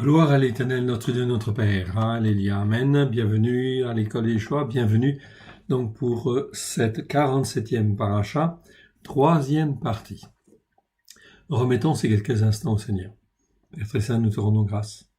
Gloire à l'Éternel, notre Dieu, notre Père. Alléluia, Amen. Bienvenue à l'école Yeshua, bienvenue donc pour cette 47e paracha, troisième partie. Remettons ces quelques instants au Seigneur. Père très saint, nous te rendons grâce.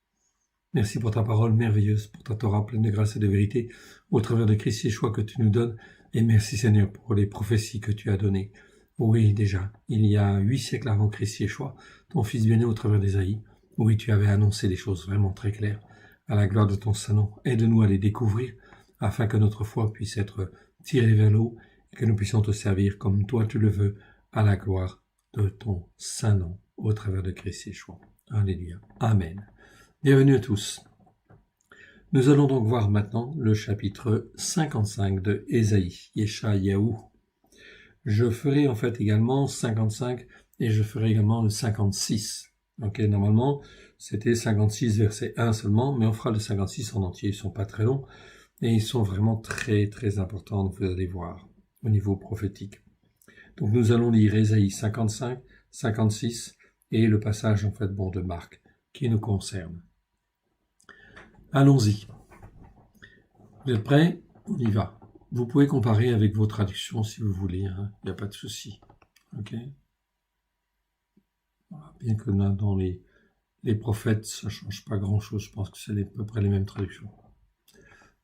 Merci pour ta parole merveilleuse, pour ta Torah pleine de grâce et de vérité, au travers de Christ Yeshua que tu nous donnes. Et merci Seigneur pour les prophéties que tu as données. Oui, déjà, il y a 8 siècles avant Christ Yeshua, ton fils bien-né au travers d'Ésaïe, oui, tu avais annoncé des choses vraiment très claires à la gloire de ton Saint-Nom. Aide-nous à les découvrir afin que notre foi puisse être tirée vers le haut et que nous puissions te servir comme toi tu le veux à la gloire de ton Saint-Nom au travers de Christ Yeshua. Alléluia. Amen. Bienvenue à tous. Nous allons donc voir maintenant le chapitre 55 de Ésaïe, Yeshayahu. Je ferai en fait également 55 et je ferai également le 56. Ok, normalement, c'était 56 verset 1 seulement, mais on fera le 56 en entier. Ils sont pas très longs et ils sont vraiment très très importants, vous allez voir, au niveau prophétique. Donc nous allons lire Ésaïe 55, 56 et le passage en fait de Marc qui nous concerne. Allons-y. Vous êtes prêts? On y va. Vous pouvez comparer avec vos traductions si vous voulez, il n'y a pas de souci. Ok. Voilà. Bien que là, dans les prophètes, ça change pas grand-chose. Je pense que c'est à peu près les mêmes traductions.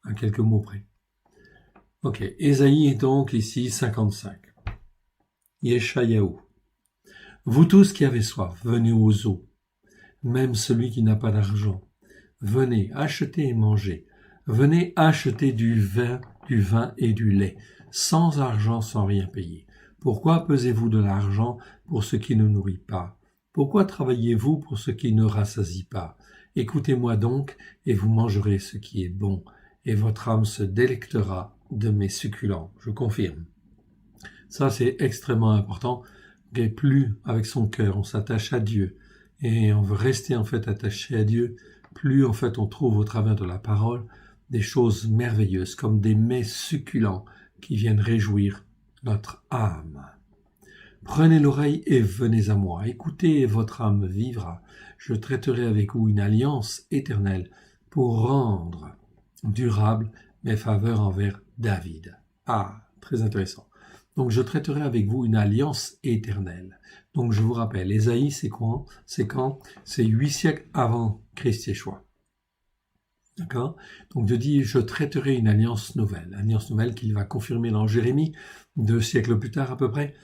À quelques mots près. Ok. Ésaïe est donc ici 55. Yeshayahu. Vous tous qui avez soif, venez aux eaux. Même celui qui n'a pas d'argent. Venez, achetez et mangez. Venez acheter du vin et du lait, sans argent, sans rien payer. Pourquoi pesez-vous de l'argent pour ce qui ne nourrit pas? Pourquoi travaillez-vous pour ce qui ne rassasie pas? Écoutez-moi donc, et vous mangerez ce qui est bon, et votre âme se délectera de mes succulents. Je confirme. Ça, c'est extrêmement important. Et plus avec son cœur, on s'attache à Dieu, et on veut rester en fait attaché à Dieu, plus en fait on trouve au travers de la parole des choses merveilleuses, comme des mets succulents qui viennent réjouir notre âme. Prenez l'oreille et venez à moi. Écoutez et votre âme vivra. Je traiterai avec vous une alliance éternelle pour rendre durable mes faveurs envers David. Ah, très intéressant. Donc, je traiterai avec vous une alliance éternelle. Donc, je vous rappelle, Ésaïe, c'est quand? C'est 8 siècles avant Christ Yeshua. D'accord? Donc, Dieu dit, je traiterai une alliance nouvelle qu'il va confirmer dans Jérémie, 2 siècles plus tard à peu près,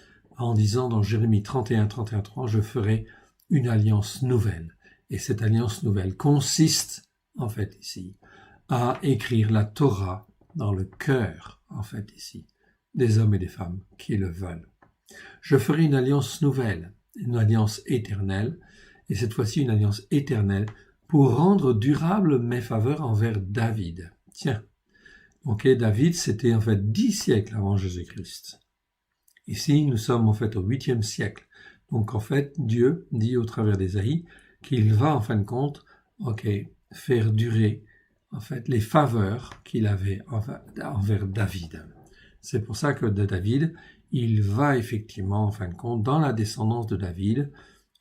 en disant dans Jérémie 31:3, je ferai une alliance nouvelle. Et cette alliance nouvelle consiste, en fait, ici, à écrire la Torah dans le cœur, en fait, ici, des hommes et des femmes qui le veulent. Je ferai une alliance nouvelle, une alliance éternelle, et cette fois-ci une alliance éternelle pour rendre durable mes faveurs envers David. Tiens, ok, David, c'était en fait 10 siècles avant Jésus-Christ. Ici, nous sommes en fait au 8e siècle. Donc en fait, Dieu dit au travers d'Ésaïe qu'il va en fin de compte, faire durer en fait les faveurs qu'il avait envers David. C'est pour ça que de David, il va effectivement, en fin de compte, dans la descendance de David,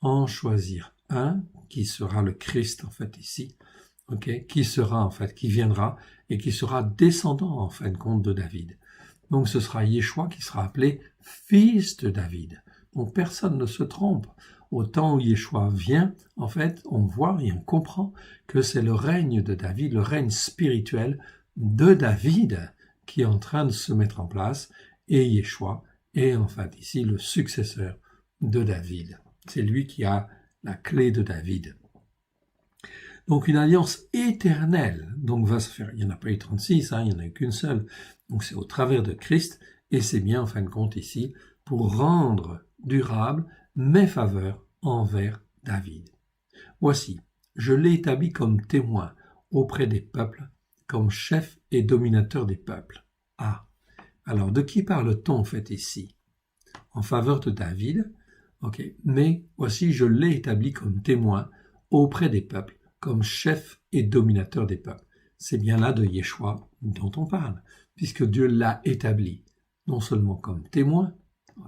en choisir un qui sera le Christ, en fait, ici, qui viendra et qui sera descendant, en fin de compte, de David. Donc, ce sera Yeshua qui sera appelé fils de David. Donc, personne ne se trompe. Au temps où Yeshua vient, en fait, on voit et on comprend que c'est le règne de David, le règne spirituel de David qui est en train de se mettre en place, et Yeshua est en fait ici le successeur de David. C'est lui qui a la clé de David. Donc une alliance éternelle donc va se faire. Il n'y en a pas eu 36, il n'y en a eu qu'une seule. Donc c'est au travers de Christ, et c'est bien en fin de compte ici pour rendre durable mes faveurs envers David. Voici, je l'ai établi comme témoin auprès des peuples, comme chef et dominateur des peuples. Ah, alors de qui parle-t-on en fait ici? En faveur de David, mais voici, je l'ai établi comme témoin auprès des peuples, comme chef et dominateur des peuples. C'est bien là de Yeshua dont on parle, puisque Dieu l'a établi, non seulement comme témoin,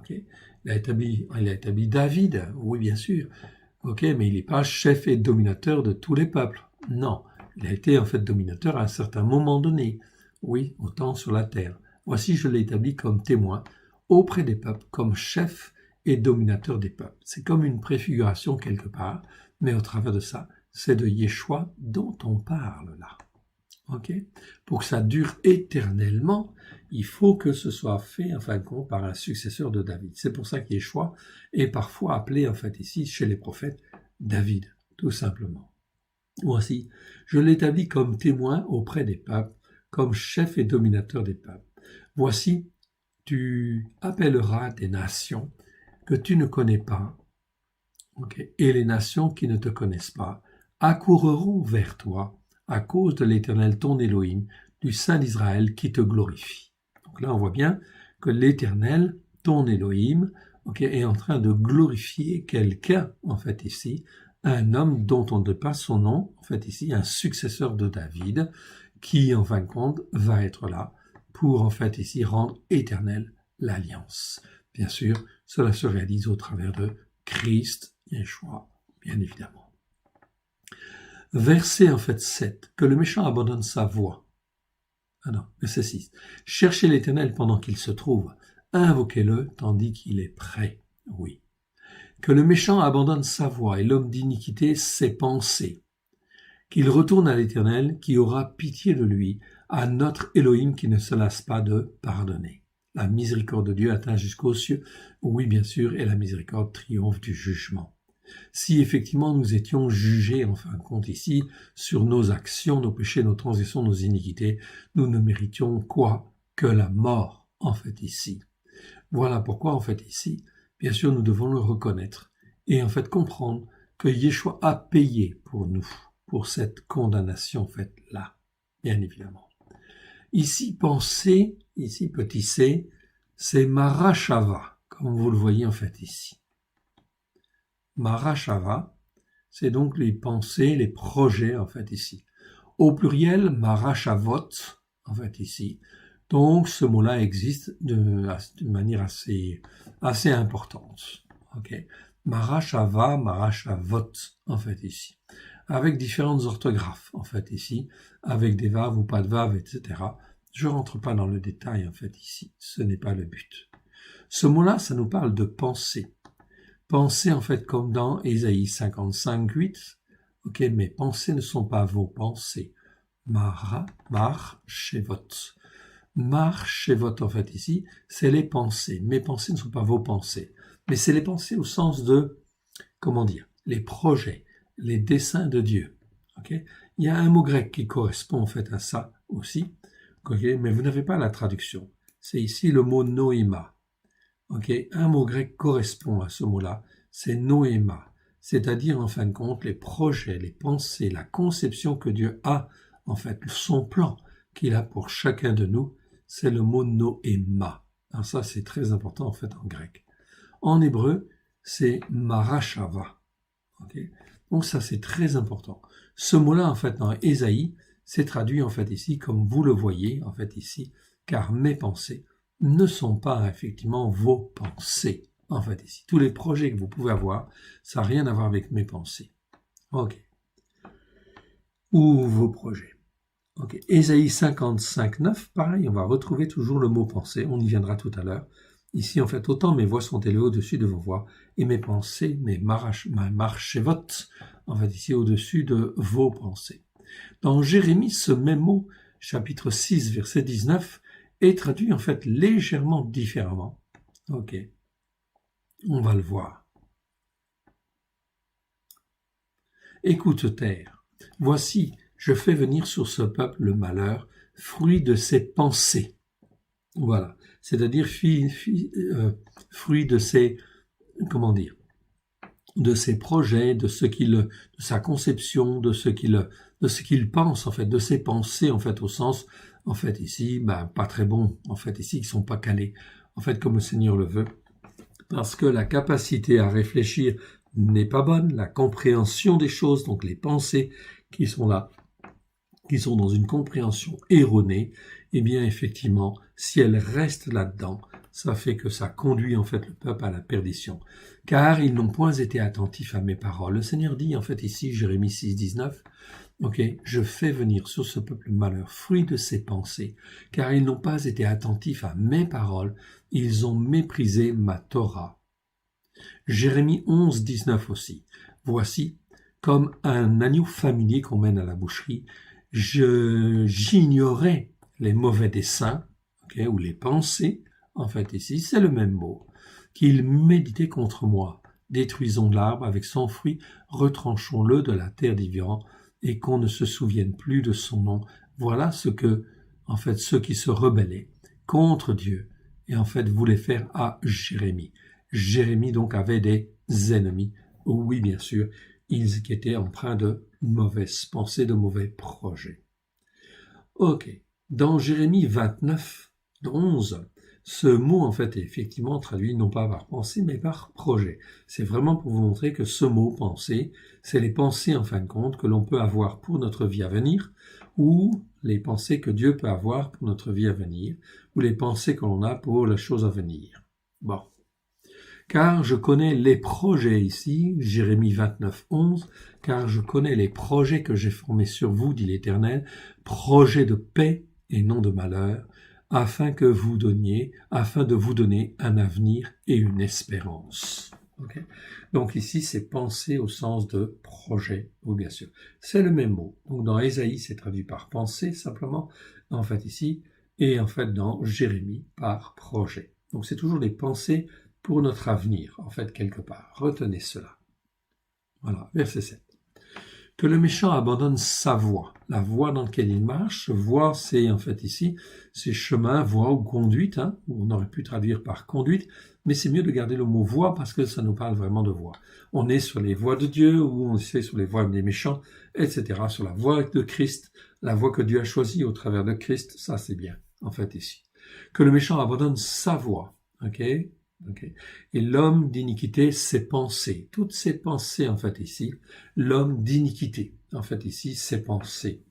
il a établi David, oui bien sûr, Ok, mais il n'est pas chef et dominateur de tous les peuples. Non, il a été en fait dominateur à un certain moment donné. Oui, autant sur la terre. Voici, je l'ai établi comme témoin auprès des peuples, comme chef et dominateur des peuples. C'est comme une préfiguration quelque part, mais au travers de ça, c'est de Yeshua dont on parle là. Ok? Pour que ça dure éternellement, il faut que ce soit fait, en fin de compte, par un successeur de David. C'est pour ça que Yeshua est parfois appelé, en fait, ici, chez les prophètes, David, tout simplement. Voici, je l'établis comme témoin auprès des peuples, comme chef et dominateur des peuples. Voici, tu appelleras des nations que tu ne connais pas, okay, et les nations qui ne te connaissent pas accourront vers toi à cause de l'Éternel ton Elohim, du Saint d'Israël qui te glorifie. Donc là, on voit bien que l'Éternel, ton Elohim, okay, est en train de glorifier quelqu'un, en fait ici, un homme dont on ne passe son nom, en fait ici, un successeur de David, qui, en fin de compte, va être là pour, en fait ici, rendre éternelle l'alliance. Bien sûr, cela se réalise au travers de Christ, Yeshua, bien évidemment. Verset en fait 7, que le méchant abandonne sa voie. Ah non, verset 6. Cherchez l'Éternel pendant qu'il se trouve, invoquez-le tandis qu'il est prêt. Oui. Que le méchant abandonne sa voie et l'homme d'iniquité ses pensées. Qu'il retourne à l'Éternel qui aura pitié de lui, à notre Elohim qui ne se lasse pas de pardonner. La miséricorde de Dieu atteint jusqu'aux cieux, oui bien sûr, et la miséricorde triomphe du jugement. Si effectivement nous étions jugés, en fin de compte ici, sur nos actions, nos péchés, nos transitions, nos iniquités, nous ne méritions quoi? Que la mort, en fait ici. Voilà pourquoi, en fait ici, bien sûr, nous devons le reconnaître et en fait comprendre que Yeshua a payé pour nous, pour cette condamnation faite là, bien évidemment. Ici, pensez, ici, petit c, c'est Marashava, comme vous le voyez en fait ici. Marashava, c'est donc les pensées, les projets, en fait, ici. Au pluriel, Marashavot, en fait, ici. Donc, ce mot-là existe d'une manière assez importante. Ok. Marashava, Marashavot, en fait, ici. Avec différentes orthographes, en fait, ici. Avec des vaves ou pas de vaves, etc. Je rentre pas dans le détail, en fait, ici. Ce n'est pas le but. Ce mot-là, ça nous parle de pensée. Pensez en fait comme dans Ésaïe 55:8. Ok, mes pensées ne sont pas vos pensées. Marshevot. Marshevot en fait ici, c'est les pensées. Mes pensées ne sont pas vos pensées. Mais c'est les pensées au sens de, comment dire, les projets, les desseins de Dieu. Ok, il y a un mot grec qui correspond en fait à ça aussi. Ok, mais vous n'avez pas la traduction. C'est ici le mot noéma. Okay. Un mot grec correspond à ce mot-là, c'est noéma, c'est-à-dire en fin de compte les projets, les pensées, la conception que Dieu a, en fait, son plan qu'il a pour chacun de nous, c'est le mot noéma. Alors ça, c'est très important en fait en grec. En hébreu, c'est marashava. Okay. Donc ça, c'est très important. Ce mot-là, en fait, dans Ésaïe, c'est traduit en fait ici, comme vous le voyez, en fait ici, car mes pensées ne sont pas effectivement vos pensées. En fait, ici, tous les projets que vous pouvez avoir, ça n'a rien à voir avec mes pensées. Ok. Ou vos projets. Ok. Ésaïe 55:9, pareil, on va retrouver toujours le mot pensée, on y viendra tout à l'heure. Ici, en fait, autant mes voix sont élevées au-dessus de vos voix, et mes pensées, mes marchevot, en fait, ici, au-dessus de vos pensées. Dans Jérémie, ce même mot, chapitre 6, verset 19, est traduit en fait légèrement différemment. Ok, on va le voir. Écoute terre, voici, je fais venir sur ce peuple le malheur, fruit de ses pensées. Voilà, c'est-à-dire fruit de ses, comment dire, de ses projets, de sa conception, de ce qu'il pense en fait, de ses pensées en fait au sens en fait ici, pas très bon en fait ici, qui sont pas calés en fait comme le Seigneur le veut, parce que la capacité à réfléchir n'est pas bonne, la compréhension des choses, donc les pensées qui sont là, qui sont dans une compréhension erronée, eh bien effectivement, si elles restent là-dedans, ça fait que ça conduit en fait le peuple à la perdition. Car ils n'ont point été attentifs à mes paroles. Le Seigneur dit en fait ici, Jérémie 6, 19, ok, je fais venir sur ce peuple malheur, fruit de ses pensées, car ils n'ont pas été attentifs à mes paroles, ils ont méprisé ma Torah. Jérémie 11, 19 aussi. Voici, comme un agneau familier qu'on mène à la boucherie, j'ignorais les mauvais desseins, okay, ou les pensées, en fait ici, c'est le même mot, qu'ils méditaient contre moi. Détruisons l'arbre avec son fruit, retranchons-le de la terre des vivants, et qu'on ne se souvienne plus de son nom. Voilà ce que, en fait, ceux qui se rebellaient contre Dieu, et en fait voulaient faire à Jérémie. Jérémie donc avait des ennemis. Oui, bien sûr, ils étaient empreints de mauvaises pensées, de mauvais projets. Ok, dans Jérémie 29, 11, ce mot en fait est effectivement traduit non pas par pensée mais par projet. C'est vraiment pour vous montrer que ce mot pensée, c'est les pensées en fin de compte que l'on peut avoir pour notre vie à venir ou les pensées que Dieu peut avoir pour notre vie à venir ou les pensées que l'on a pour la chose à venir. Bon. Car je connais les projets ici, Jérémie 29, 11, car je connais les projets que j'ai formés sur vous, dit l'Éternel, projets de paix et non de malheur, afin de vous donner un avenir et une espérance. Okay. Donc ici, c'est penser au sens de projet, oui bien sûr. C'est le même mot. Donc dans Ésaïe, c'est traduit par pensée simplement, en fait ici, et en fait dans Jérémie par projet. Donc c'est toujours des pensées pour notre avenir, en fait, quelque part. Retenez cela. Voilà, verset 7. Que le méchant abandonne sa voie, la voie dans laquelle il marche. Voie, c'est en fait ici, c'est chemin, voie ou conduite, hein, on aurait pu traduire par conduite, mais c'est mieux de garder le mot voie parce que ça nous parle vraiment de voie. On est sur les voies de Dieu ou on est sur les voies des méchants, etc. Sur la voie de Christ, la voie que Dieu a choisie au travers de Christ, ça c'est bien, en fait ici. Que le méchant abandonne sa voie, ok? Okay. Et l'homme d'iniquité, ses pensées, toutes ces pensées en fait ici, l'homme d'iniquité, en fait ici, ses pensées.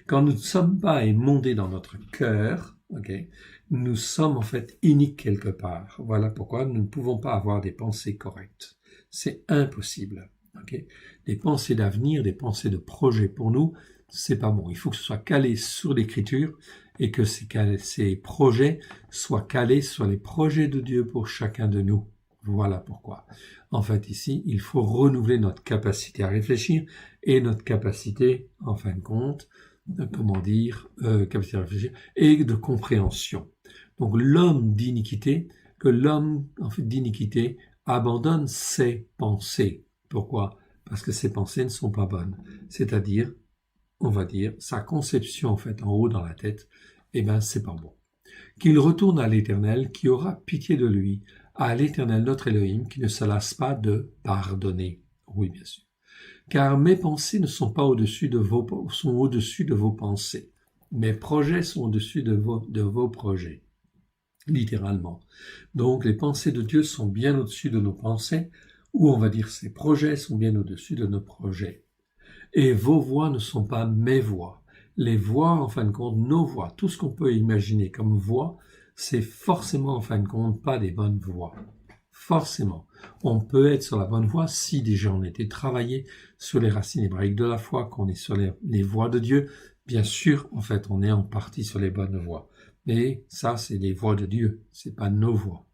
Quand nous ne sommes pas émondés dans notre cœur, okay, nous sommes en fait iniques quelque part. Voilà pourquoi nous ne pouvons pas avoir des pensées correctes. C'est impossible. Okay. Des pensées d'avenir, des pensées de projet pour nous, c'est pas bon. Il faut que ce soit calé sur l'Écriture et que ces projets soient calés sur les projets de Dieu pour chacun de nous. Voilà pourquoi. En fait, ici, il faut renouveler notre capacité à réfléchir et notre capacité, en fin de compte, capacité à réfléchir et de compréhension. Donc, l'homme d'iniquité, que l'homme en fait, d'iniquité abandonne ses pensées. Pourquoi? Parce que ses pensées ne sont pas bonnes. C'est-à-dire, on va dire, sa conception en fait en haut dans la tête, eh ben c'est pas bon. Qu'il retourne à l'Éternel, qui aura pitié de lui, à l'Éternel notre Elohim, qui ne se lasse pas de pardonner. Oui, bien sûr. Car mes pensées ne sont pas au-dessus de sont au-dessus de vos pensées. Mes projets sont au-dessus de vos projets. Littéralement. Donc les pensées de Dieu sont bien au-dessus de nos pensées, ou on va dire ses projets sont bien au-dessus de nos projets. Et vos voix ne sont pas mes voix. Les voix, en fin de compte, nos voix, tout ce qu'on peut imaginer comme voix, c'est forcément, en fin de compte, pas des bonnes voix. Forcément. On peut être sur la bonne voie si déjà on était travaillé sur les racines hébraïques de la foi, qu'on est sur les voies de Dieu. Bien sûr, en fait, on est en partie sur les bonnes voies. Mais ça, c'est les voies de Dieu, c'est pas nos voies.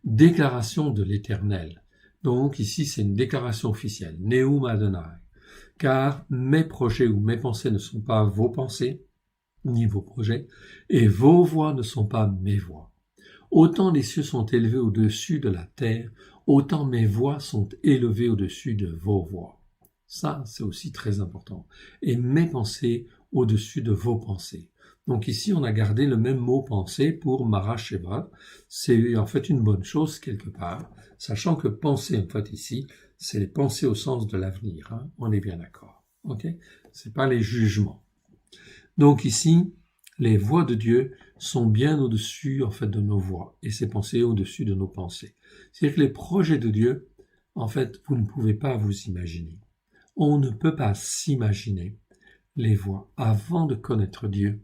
Déclaration de l'Éternel. Donc ici, c'est une déclaration officielle. Neum Adonai. Car mes projets ou mes pensées ne sont pas vos pensées, ni vos projets, et vos voix ne sont pas mes voix. Autant les cieux sont élevés au-dessus de la terre, autant mes voix sont élevées au-dessus de vos voix. Ça, c'est aussi très important. Et mes pensées au-dessus de vos pensées. Donc ici, on a gardé le même mot pensée pour Marasheva. C'est en fait une bonne chose quelque part, sachant que penser, en fait, ici, c'est les pensées au sens de l'avenir. Hein. On est bien d'accord. Ok? C'est pas les jugements. Donc ici, les voix de Dieu sont bien au-dessus, en fait, de nos voix, et ces pensées au-dessus de nos pensées. C'est-à-dire que les projets de Dieu, en fait, vous ne pouvez pas vous imaginer. On ne peut pas s'imaginer les voix avant de connaître Dieu.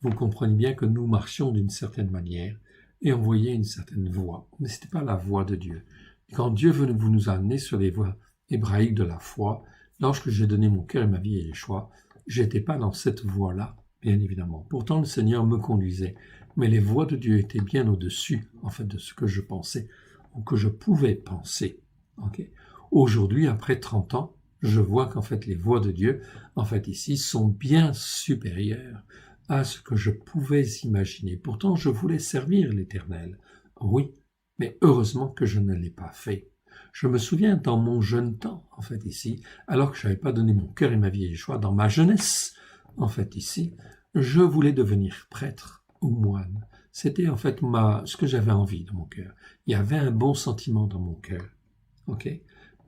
Vous comprenez bien que nous marchions d'une certaine manière, et on voyait une certaine voix, mais c'était pas la voix de Dieu. Et quand Dieu veut nous amener sur les voies hébraïques de la foi, lorsque j'ai donné mon cœur et ma vie à Yeshua, j'étais pas dans cette voie-là, bien évidemment. Pourtant, le Seigneur me conduisait, mais les voies de Dieu étaient bien au-dessus, en fait, de ce que je pensais, ou que je pouvais penser. Okay? Aujourd'hui, après 30 ans, je vois qu'en fait, les voies de Dieu, en fait, ici, sont bien supérieures à ce que je pouvais imaginer. Pourtant, je voulais servir l'Éternel. Oui, mais heureusement que je ne l'ai pas fait. Je me souviens dans mon jeune temps, en fait, ici, alors que je n'avais pas donné mon cœur et ma vie à Yeshua, dans ma jeunesse, en fait, ici, je voulais devenir prêtre ou moine. C'était en fait ce que j'avais envie dans mon cœur. Il y avait un bon sentiment dans mon cœur. Ok?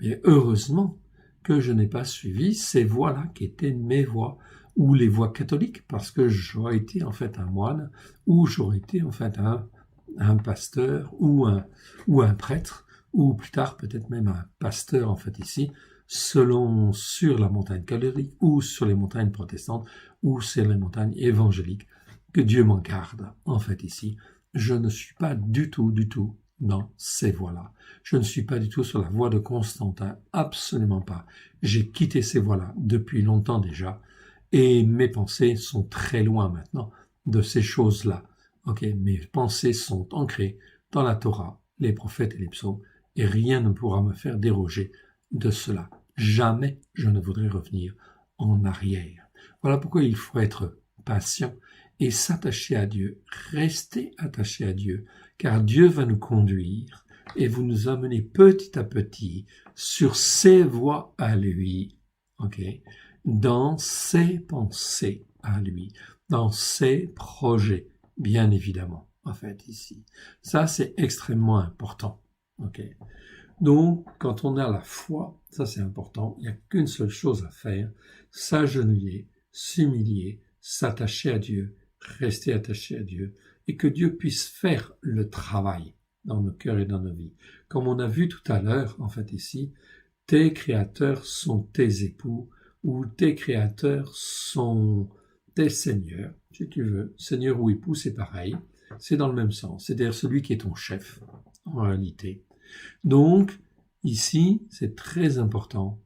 Mais heureusement que je n'ai pas suivi ces voies-là qui étaient mes voies, ou les voies catholiques, parce que j'aurais été en fait un moine, ou j'aurais été en fait un pasteur, ou un prêtre, ou plus tard peut-être même un pasteur en fait ici, selon sur la montagne catholique, ou sur les montagnes protestantes, ou sur les montagnes évangéliques. Que Dieu m'en garde en fait ici. Je ne suis pas du tout dans ces voies-là. Je ne suis pas du tout sur la voie de Constantin, absolument pas. J'ai quitté ces voies-là depuis longtemps déjà, et mes pensées sont très loin maintenant de ces choses-là. Okay? Mes pensées sont ancrées dans la Torah, les prophètes et les psaumes, et rien ne pourra me faire déroger de cela. Jamais je ne voudrais revenir en arrière. Voilà pourquoi il faut être patient et s'attacher à Dieu, rester attaché à Dieu, car Dieu va nous conduire et vous nous amener petit à petit sur ses voies à lui, okay? Dans ses pensées à lui, dans ses projets, bien évidemment, en fait, ici. Ça, c'est extrêmement important, okay? Donc, quand on a la foi, ça c'est important, il n'y a qu'une seule chose à faire, s'agenouiller, s'humilier, s'attacher à Dieu, rester attaché à Dieu, et que Dieu puisse faire le travail dans nos cœurs et dans nos vies. Comme on a vu tout à l'heure, en fait ici, tes créateurs sont tes époux, ou tes créateurs sont tes seigneurs, si tu veux. Seigneur ou époux, c'est pareil, c'est dans le même sens, c'est-à-dire celui qui est ton chef, en réalité. Donc, ici, c'est très important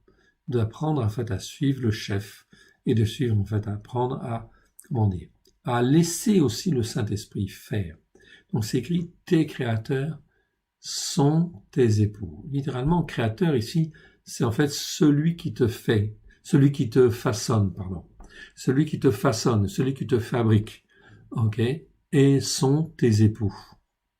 d'apprendre en fait à suivre le chef et de suivre en fait à apprendre à, à laisser aussi le Saint-Esprit faire. Donc, c'est écrit « tes créateurs sont tes époux ». Littéralement, créateur ici, c'est en fait celui qui te fait, celui qui te façonne, celui qui te façonne, celui qui te fabrique, ok, et sont tes époux.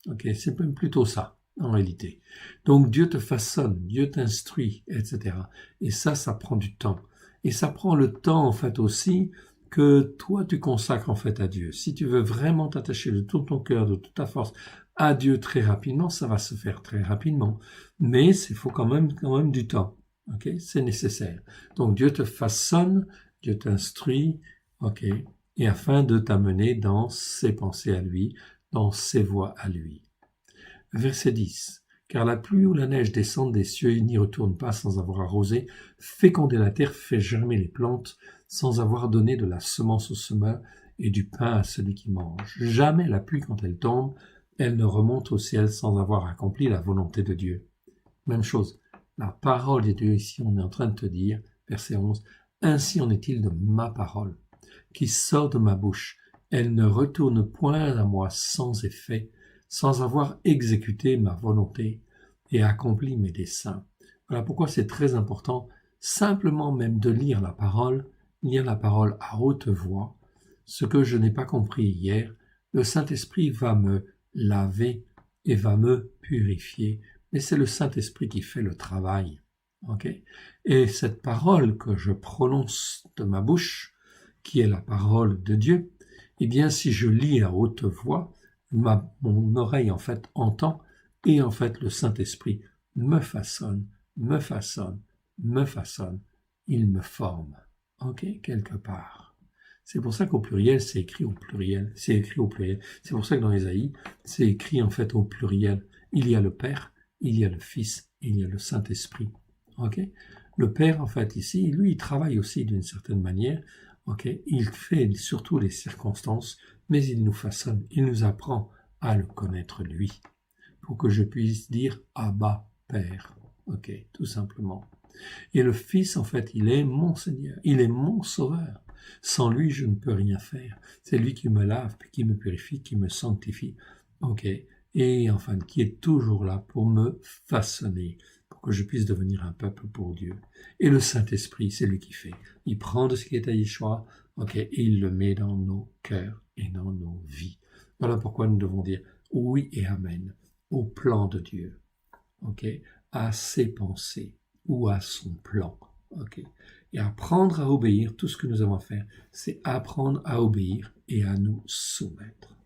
Ok, c'est même plutôt ça, en réalité. Donc Dieu te façonne, Dieu t'instruit, etc. Et ça prend du temps. Et ça prend le temps, en fait, aussi, que toi, tu consacres, en fait, à Dieu. Si tu veux vraiment t'attacher de tout ton cœur, de toute ta force, à Dieu très rapidement, ça va se faire très rapidement. Mais il faut quand même du temps. Ok, c'est nécessaire. Donc Dieu te façonne, Dieu t'instruit, ok, et afin de t'amener dans ses pensées à lui, dans ses voies à lui. Verset 10. Car la pluie ou la neige descendent des cieux et n'y retourne pas sans avoir arrosé, fécondé la terre, fait germer les plantes, sans avoir donné de la semence au semeur et du pain à celui qui mange. Jamais la pluie, quand elle tombe, elle ne remonte au ciel sans avoir accompli la volonté de Dieu. Même chose, la parole de Dieu ici, on est en train de te dire, verset 11, « Ainsi en est-il de ma parole, qui sort de ma bouche. Elle ne retourne point à moi sans effet, sans avoir exécuté ma volonté et accompli mes desseins. » Voilà pourquoi c'est très important, simplement même de lire la parole à haute voix. Ce que je n'ai pas compris hier, le Saint-Esprit va me laver et va me purifier. Mais c'est le Saint-Esprit qui fait le travail. Okay? Et cette parole que je prononce de ma bouche, qui est la parole de Dieu, eh bien, si je lis à haute voix, mon oreille, en fait, entend, et en fait, le Saint-Esprit me façonne, il me forme, ok, quelque part. C'est pour ça qu'au pluriel, c'est écrit au pluriel, c'est pour ça que dans Ésaïe, c'est écrit, en fait, au pluriel. Il y a le Père, il y a le Fils, il y a le Saint-Esprit, ok. Le Père, en fait, ici, lui, il travaille aussi d'une certaine manière, ok, il fait surtout les circonstances, mais il nous façonne, il nous apprend à le connaître lui, pour que je puisse dire Abba, Père. Ok, tout simplement. Et le Fils, en fait, il est mon Seigneur, il est mon Sauveur. Sans lui, je ne peux rien faire. C'est lui qui me lave, qui me purifie, qui me sanctifie. Ok, et enfin, qui est toujours là pour me façonner, pour que je puisse devenir un peuple pour Dieu. Et le Saint-Esprit, c'est lui qui fait. Il prend de ce qui est à Yeshua, ok, et il le met dans nos cœurs et dans nos vies. Voilà pourquoi nous devons dire oui et amen au plan de Dieu, ok, à ses pensées ou à son plan, ok. Et apprendre à obéir, tout ce que nous avons à faire, c'est apprendre à obéir et à nous soumettre.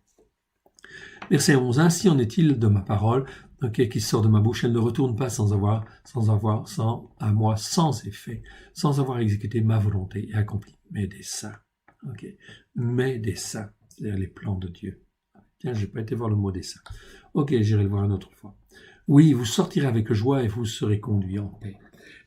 Verset 11, ainsi en est-il de ma parole, okay, qui sort de ma bouche, elle ne retourne pas sans effet, sans avoir exécuté ma volonté et accompli mes desseins. Okay. Mes desseins, c'est-à-dire les plans de Dieu. Tiens, je n'ai pas été voir le mot dessein. Ok, j'irai le voir une autre fois. Oui, vous sortirez avec joie et vous serez conduits en paix.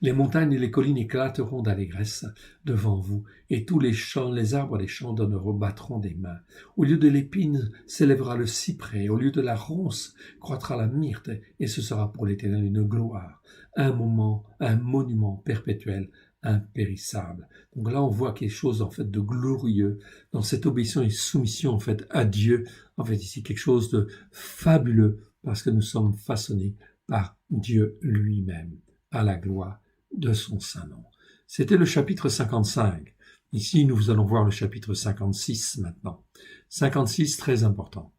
Les montagnes et les collines éclateront d'allégresse devant vous, et tous les champs, les arbres des champs battront des mains. Au lieu de l'épine s'élèvera le cyprès, au lieu de la ronce croîtra la myrte, et ce sera pour l'Éternel une gloire, un monument perpétuel, impérissable. Donc là, on voit quelque chose en fait de glorieux dans cette obéissance et soumission en fait à Dieu. En fait, ici quelque chose de fabuleux parce que nous sommes façonnés par Dieu lui-même à la gloire de son saint nom. C'était le chapitre 55. Ici, nous allons voir le chapitre 56 maintenant. 56, très important.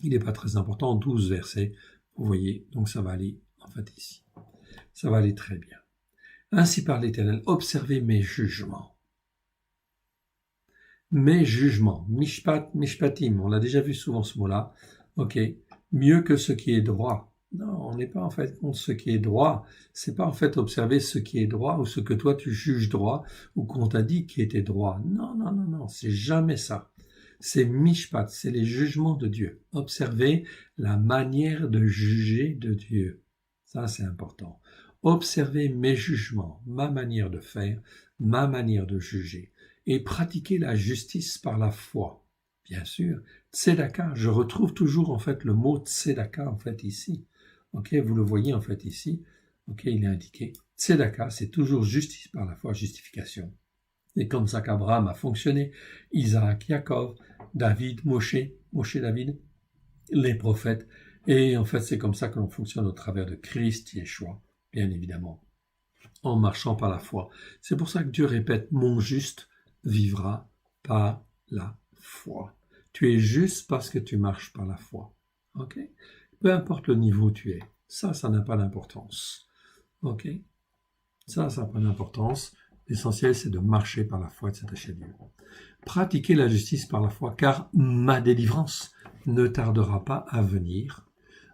Il n'est pas très important, 12 versets, vous voyez, donc ça va aller, en fait, ici. Ça va aller très bien. Ainsi parle l'Éternel, observez mes jugements. Mes jugements, mishpat, mishpatim, on l'a déjà vu souvent ce mot-là, ok, mieux que ce qui est droit. Non, on n'est pas en fait contre ce qui est droit. C'est pas en fait observer ce qui est droit ou ce que toi tu juges droit ou qu'on t'a dit qui était droit. Non, non, non, non, c'est jamais ça. C'est mishpat, c'est les jugements de Dieu. Observer la manière de juger de Dieu. Ça, c'est important. Observer mes jugements, ma manière de faire, ma manière de juger. Et pratiquer la justice par la foi. Bien sûr, tzedaka, je retrouve toujours en fait le mot tzedaka en fait ici. Ok, vous le voyez en fait ici. Ok, il est indiqué. Tzedaka, c'est toujours justice par la foi, justification. Et comme ça qu'Abraham a fonctionné, Isaac, Jacob, David, Moshe, David, les prophètes. Et en fait, c'est comme ça que l'on fonctionne au travers de Christ, Yeshua, bien évidemment, en marchant par la foi. C'est pour ça que Dieu répète, mon juste vivra par la foi. Tu es juste parce que tu marches par la foi. Ok? Peu importe le niveau où tu es. Ça n'a pas d'importance. Ok? Ça n'a pas d'importance. L'essentiel, c'est de marcher par la foi et de s'attacher à Dieu. Pratiquer la justice par la foi, car ma délivrance ne tardera pas à venir.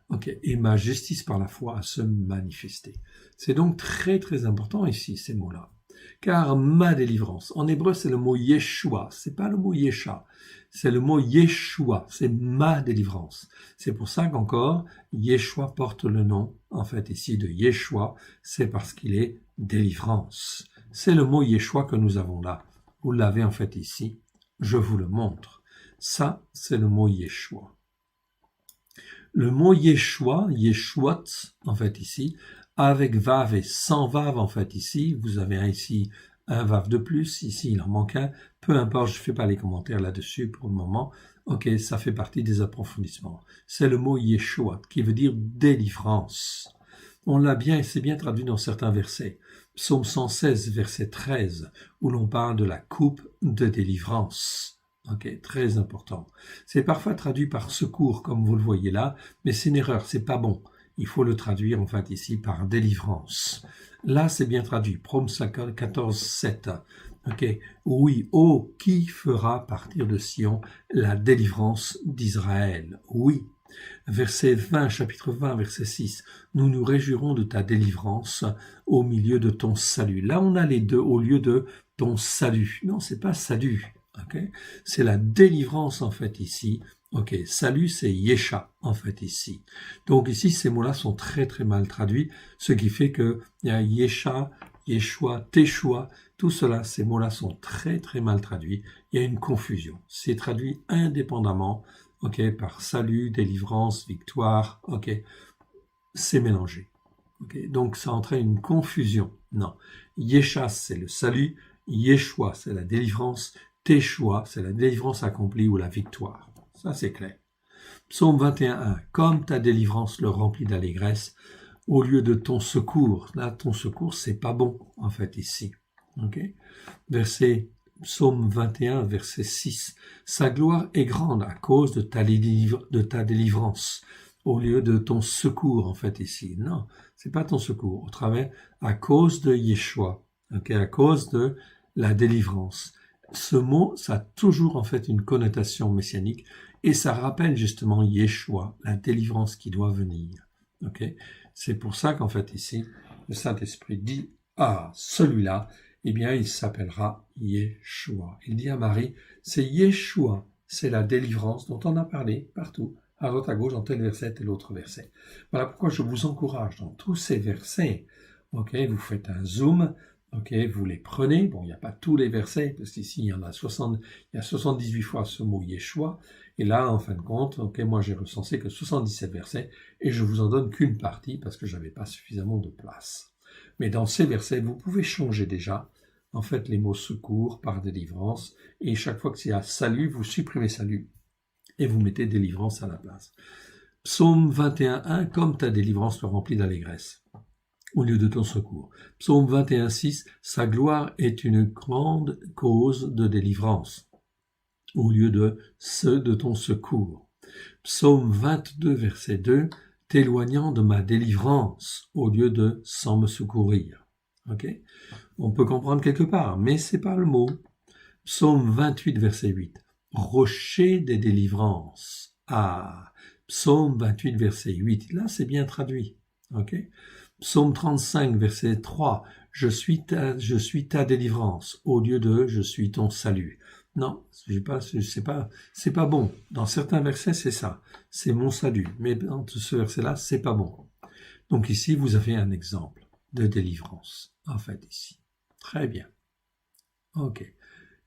Ok? Et ma justice par la foi à se manifester. C'est donc très très important ici, ces mots-là. Car ma délivrance, en hébreu c'est le mot Yeshua, c'est pas le mot Yesha, c'est le mot Yeshua, c'est ma délivrance. C'est pour ça qu'encore Yeshua porte le nom, en fait ici de Yeshua, c'est parce qu'il est délivrance. C'est le mot Yeshua que nous avons là. Vous l'avez en fait ici, je vous le montre. Ça, c'est le mot Yeshua. Le mot Yeshua, Yeshuat, en fait ici, avec vav et sans vav, en fait ici, vous avez ici un vav de plus, ici il en manque un, peu importe, je ne fais pas les commentaires là-dessus pour le moment, ok, ça fait partie des approfondissements. C'est le mot Yeshua, qui veut dire délivrance. On l'a bien, et c'est bien traduit dans certains versets. Psaume 116, verset 13, où l'on parle de la coupe de délivrance. Ok, très important. C'est parfois traduit par secours, comme vous le voyez là, mais c'est une erreur, c'est pas bon. Il faut le traduire en fait ici par délivrance. Là, c'est bien traduit. Psaume 14, 7. Ok. Oui, oh, qui fera partir de Sion la délivrance d'Israël? Oui. Verset 20, chapitre 20, verset 6. Nous nous réjouirons de ta délivrance au milieu de ton salut. Là, on a les deux au lieu de ton salut. Non, c'est pas salut. Okay. C'est la délivrance en fait ici. Ok, salut c'est Yesha en fait ici. Donc ici ces mots-là sont très très mal traduits, ce qui fait que il y a Yesha, Yeshua, Teshua, tout cela, ces mots-là sont très très mal traduits. Il y a une confusion. C'est traduit indépendamment ok, par salut, délivrance, victoire, ok, c'est mélangé. Okay, donc ça entraîne une confusion. Non. Yesha, c'est le salut. Yeshua, c'est la délivrance. Teshua, c'est la délivrance accomplie ou la victoire. Ça, c'est clair. Psaume 21.1. Comme ta délivrance le remplit d'allégresse, au lieu de ton secours. Là, ton secours, c'est pas bon, en fait, ici. Okay, Psaume 21, verset 6. Sa gloire est grande à cause de ta délivrance, au lieu de ton secours, en fait, ici. Non, c'est pas ton secours. Au travers, à cause de Yeshua, okay, à cause de la délivrance. Ce mot, ça a toujours, en fait, une connotation messianique, et ça rappelle justement Yeshua, la délivrance qui doit venir. Okay, c'est pour ça qu'en fait, ici, le Saint-Esprit dit, ah, celui-là, eh bien, il s'appellera Yeshua. Il dit à Marie, c'est Yeshua, c'est la délivrance dont on a parlé partout, à droite à gauche, dans tel verset et l'autre verset. Voilà pourquoi je vous encourage dans tous ces versets. Ok, vous faites un zoom, ok, vous les prenez. Bon, il n'y a pas tous les versets, parce qu'ici, il y a 78 fois ce mot Yeshua. Et là, en fin de compte, ok, moi j'ai recensé que 77 versets, et je vous en donne qu'une partie, parce que je n'avais pas suffisamment de place. Mais dans ces versets, vous pouvez changer déjà, en fait, les mots secours par délivrance, et chaque fois que c'est à salut, vous supprimez salut, et vous mettez délivrance à la place. Psaume 21.1, comme ta délivrance le remplit d'allégresse, au lieu de ton secours. Psaume 21.6, sa gloire est une grande cause de délivrance, au lieu de ceux de ton secours. Psaume 22, verset 2, t'éloignant de ma délivrance, au lieu de sans me secourir. Ok, on peut comprendre quelque part, mais c'est pas le mot. Psaume 28, verset 8, rocher des délivrances. Ah, Psaume 28, verset 8, là c'est bien traduit. Ok, Psaume 35, verset 3, je suis ta délivrance, au lieu de je suis ton salut. Non, c'est pas bon. Dans certains versets, c'est ça. C'est mon salut. Mais dans ce verset-là, c'est pas bon. Donc ici, vous avez un exemple de délivrance, en fait, ici. Très bien. Ok.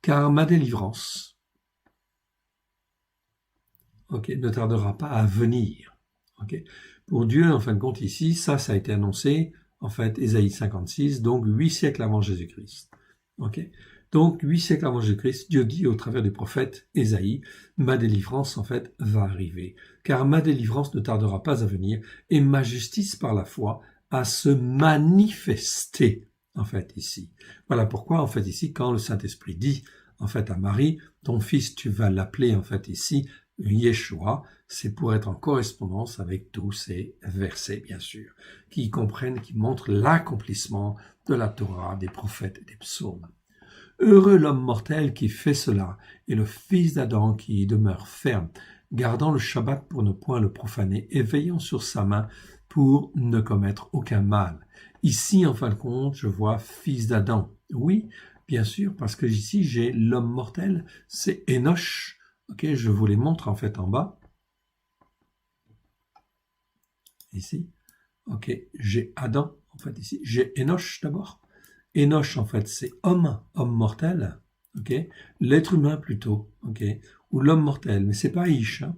Car ma délivrance, ok, ne tardera pas à venir. Ok. Pour Dieu, en fin de compte, ici, ça a été annoncé, en fait, Ésaïe 56, donc 8 siècles avant Jésus-Christ. Ok. Donc, 8 siècles avant Jésus-Christ, Dieu dit au travers du prophète Ésaïe, ma délivrance, en fait, va arriver. Car ma délivrance ne tardera pas à venir, et ma justice par la foi à se manifester, en fait, ici. Voilà pourquoi, en fait, ici, quand le Saint-Esprit dit, en fait, à Marie, ton fils, tu vas l'appeler, en fait, ici, Yeshua, c'est pour être en correspondance avec tous ces versets, bien sûr, qui comprennent, qui montrent l'accomplissement de la Torah, des prophètes et des psaumes. Heureux l'homme mortel qui fait cela, et le fils d'Adam qui y demeure ferme, gardant le Shabbat pour ne point le profaner, et veillant sur sa main pour ne commettre aucun mal. Ici, en fin de compte, je vois fils d'Adam. Oui, bien sûr, parce que ici, j'ai l'homme mortel, c'est Enoch. Ok, je vous les montre en fait en bas. Ici. Ok, j'ai Adam, en fait, ici. J'ai Enoch d'abord. Enoch, en fait, c'est homme mortel, ok, l'être humain plutôt, ok, ou l'homme mortel, mais c'est pas Ish. Hein.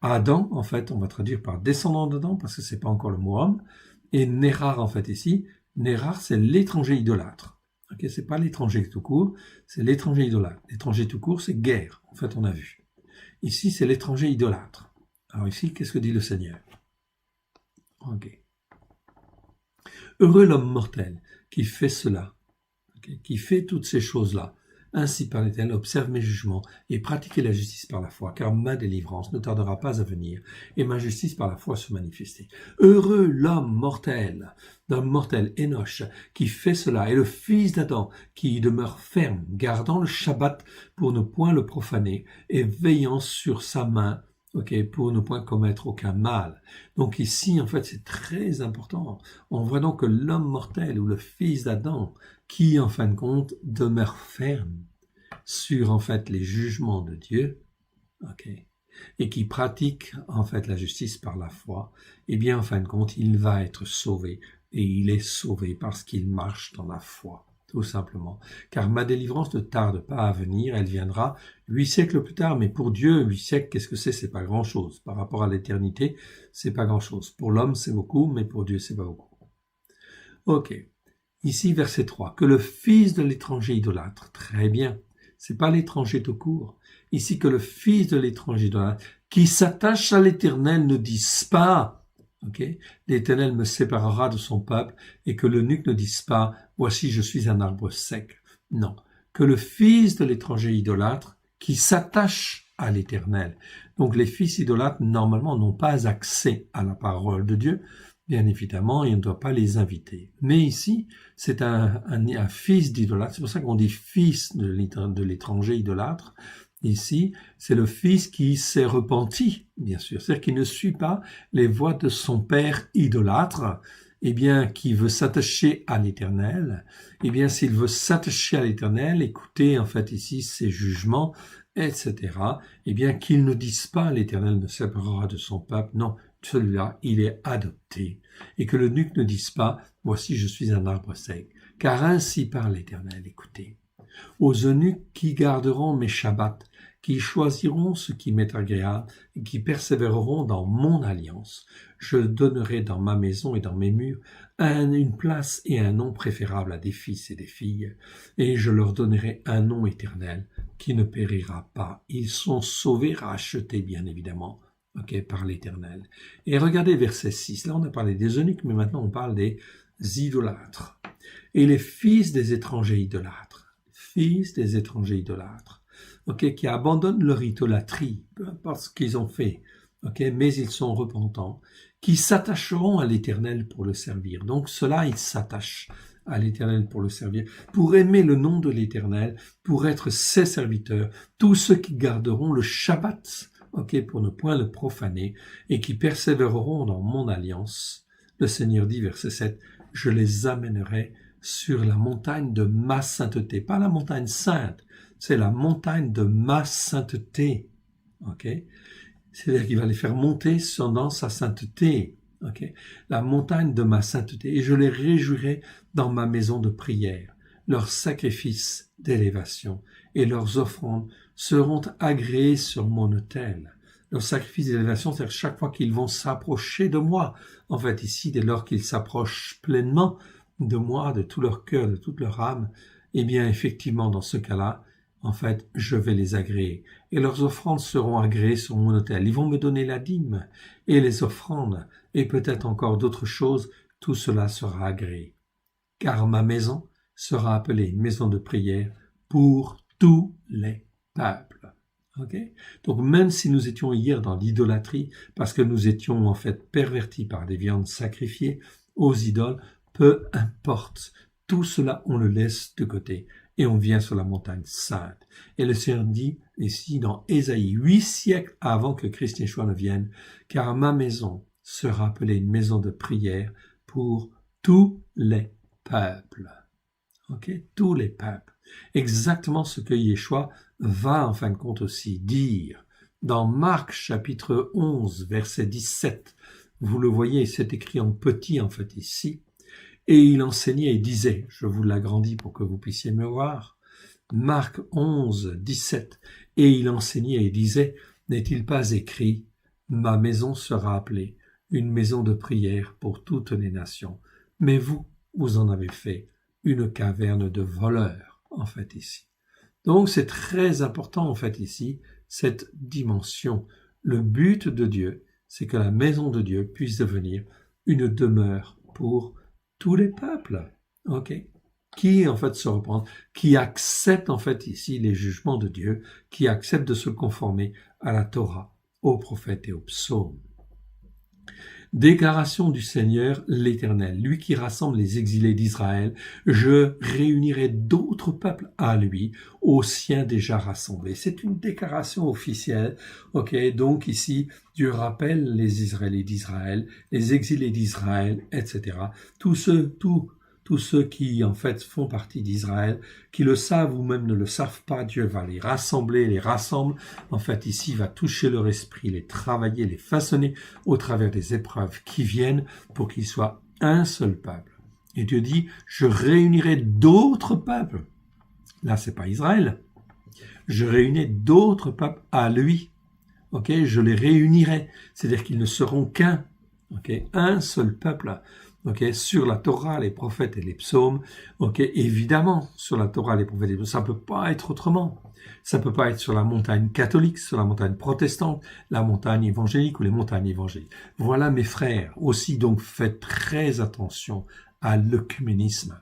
Adam, en fait, on va traduire par descendant d'Adam, parce que c'est pas encore le mot homme, et Nérar, en fait, ici, Nérar, c'est l'étranger idolâtre, ok, c'est pas l'étranger tout court, c'est l'étranger idolâtre. L'étranger tout court, c'est guerre, en fait, on a vu. Ici, c'est l'étranger idolâtre. Alors ici, qu'est-ce que dit le Seigneur? Ok. Heureux l'homme mortel qui fait cela, qui fait toutes ces choses-là. Ainsi par l'Éternel, observe mes jugements et pratiquez la justice par la foi, car ma délivrance ne tardera pas à venir et ma justice par la foi se manifester. Heureux l'homme mortel Enoch, qui fait cela, et le fils d'Adam, qui y demeure ferme, gardant le Shabbat pour ne point le profaner et veillant sur sa main, pour ne point commettre aucun mal. Donc ici, en fait, c'est très important. On voit donc que l'homme mortel ou le fils d'Adam, qui, en fin de compte, demeure ferme sur, en fait, les jugements de Dieu, et qui pratique, en fait, la justice par la foi, eh bien, en fin de compte, il va être sauvé, et il est sauvé parce qu'il marche dans la foi. tout simplement. Car ma délivrance ne tarde pas à venir, elle viendra 8 siècles plus tard, mais pour Dieu, 8 siècles, qu'est-ce que c'est? C'est pas grand-chose. Par rapport à l'éternité, c'est pas grand-chose. Pour l'homme, c'est beaucoup, mais pour Dieu, c'est pas beaucoup. Ok. Ici, verset 3. Que le fils de l'étranger idolâtre, très bien, c'est pas l'étranger tout court. Ici, que le fils de l'étranger idolâtre, qui s'attache à l'Éternel, ne dise pas, ok, l'Éternel me séparera de son peuple, et que l'eunuque ne dise pas, voici je suis un arbre sec. Non. Que le fils de l'étranger idolâtre, qui s'attache à l'Éternel. Donc les fils idolâtres, normalement, n'ont pas accès à la parole de Dieu. Bien évidemment, il ne doit pas les inviter. Mais ici, c'est un fils d'idolâtre. C'est pour ça qu'on dit fils de l'étranger idolâtre. Ici, c'est le fils qui s'est repenti, bien sûr. C'est-à-dire qu'il ne suit pas les voies de son père idolâtre. Eh bien, qui veut s'attacher à l'Éternel. Eh bien, s'il veut s'attacher à l'Éternel, écoutez, en fait, ici, ses jugements, etc. Eh bien, qu'il ne dise pas l'Éternel ne séparera de son peuple. Non. Celui-là, il est adopté, et que l'eunuque ne dise pas « Voici, je suis un arbre sec », car ainsi parle l'Éternel, écoutez. Aux eunuques qui garderont mes shabbats, qui choisiront ce qui m'est agréable, et qui persévéreront dans mon alliance, je donnerai dans ma maison et dans mes murs une place et un nom préférable à des fils et des filles, et je leur donnerai un nom éternel qui ne périra pas. Ils sont sauvés, rachetés, bien évidemment. Par l'Éternel. Et regardez verset 6. Là, on a parlé des eunuques, mais maintenant, on parle des idolâtres. Et les fils des étrangers idolâtres. Fils des étrangers idolâtres. Qui abandonnent leur idolâtrie, peu importe ce qu'ils ont fait. Mais ils sont repentants. Qui s'attacheront à l'Éternel pour le servir. Donc, ceux-là, ils s'attachent à l'Éternel pour le servir, pour aimer le nom de l'Éternel, pour être ses serviteurs. Tous ceux qui garderont le Shabbat, pour ne point le profaner, et qui persévéreront dans mon alliance. Le Seigneur dit, verset 7, « Je les amènerai sur la montagne de ma sainteté. » Pas la montagne sainte, c'est la montagne de ma sainteté. C'est-à-dire qu'il va les faire monter dans sa sainteté. La montagne de ma sainteté. Et je les réjouirai dans ma maison de prière. Leurs sacrifices d'élévation et leurs offrandes seront agréés sur mon autel. Leurs sacrifices d'élévation, c'est-à-dire chaque fois qu'ils vont s'approcher de moi. En fait, ici, dès lors qu'ils s'approchent pleinement de moi, de tout leur cœur, de toute leur âme, eh bien, effectivement, dans ce cas-là, en fait, je vais les agréer. Et leurs offrandes seront agréées sur mon autel. Ils vont me donner la dîme et les offrandes, et peut-être encore d'autres choses. Tout cela sera agréé. Car ma maison sera appelée une maison de prière pour tous les peuples. Donc même si nous étions hier dans l'idolâtrie, parce que nous étions en fait pervertis par des viandes sacrifiées aux idoles, peu importe, tout cela on le laisse de côté et on vient sur la montagne sainte. Et le Seigneur dit ici dans Ésaïe, 8 siècles avant que Christ Yeshua ne vienne, car ma maison sera appelée une maison de prière pour tous les peuples. Tous les peuples. Exactement ce que Yeshua va en fin de compte aussi dire. Dans Marc chapitre 11, verset 17, vous le voyez, c'est écrit en petit en fait ici, et il enseignait et disait, je vous l'agrandis pour que vous puissiez me voir, Marc 11, 17, et il enseignait et disait, n'est-il pas écrit, ma maison sera appelée une maison de prière pour toutes les nations, mais vous en avez fait une caverne de voleurs, en fait, ici. Donc, c'est très important, en fait, ici, cette dimension. Le but de Dieu, c'est que la maison de Dieu puisse devenir une demeure pour tous les peuples, qui, en fait, se reprennent, qui acceptent, en fait, ici, les jugements de Dieu, qui acceptent de se conformer à la Torah, aux prophètes et aux psaumes. Déclaration du Seigneur l'Éternel, lui qui rassemble les exilés d'Israël, je réunirai d'autres peuples à lui, aux siens déjà rassemblés. C'est une déclaration officielle, donc ici, Dieu rappelle les Israélites d'Israël, les exilés d'Israël, etc. Tous ceux qui, en fait, font partie d'Israël, qui le savent ou même ne le savent pas, Dieu va les rassembler, les rassemble. En fait, ici, il va toucher leur esprit, les travailler, les façonner au travers des épreuves qui viennent pour qu'ils soient un seul peuple. Et Dieu dit, je réunirai d'autres peuples. Là, c'est pas Israël. Je réunirai d'autres peuples à lui. Ok, je les réunirai. C'est-à-dire qu'ils ne seront qu'un. Ok, un seul peuple. Ok, sur la Torah, les prophètes et les psaumes. Ok, évidemment, sur la Torah, les prophètes et les psaumes, ça peut pas être autrement. Ça peut pas être sur la montagne catholique, sur la montagne protestante, la montagne évangélique ou les montagnes évangéliques. Voilà, mes frères. Aussi, donc, faites très attention à l'œcuménisme.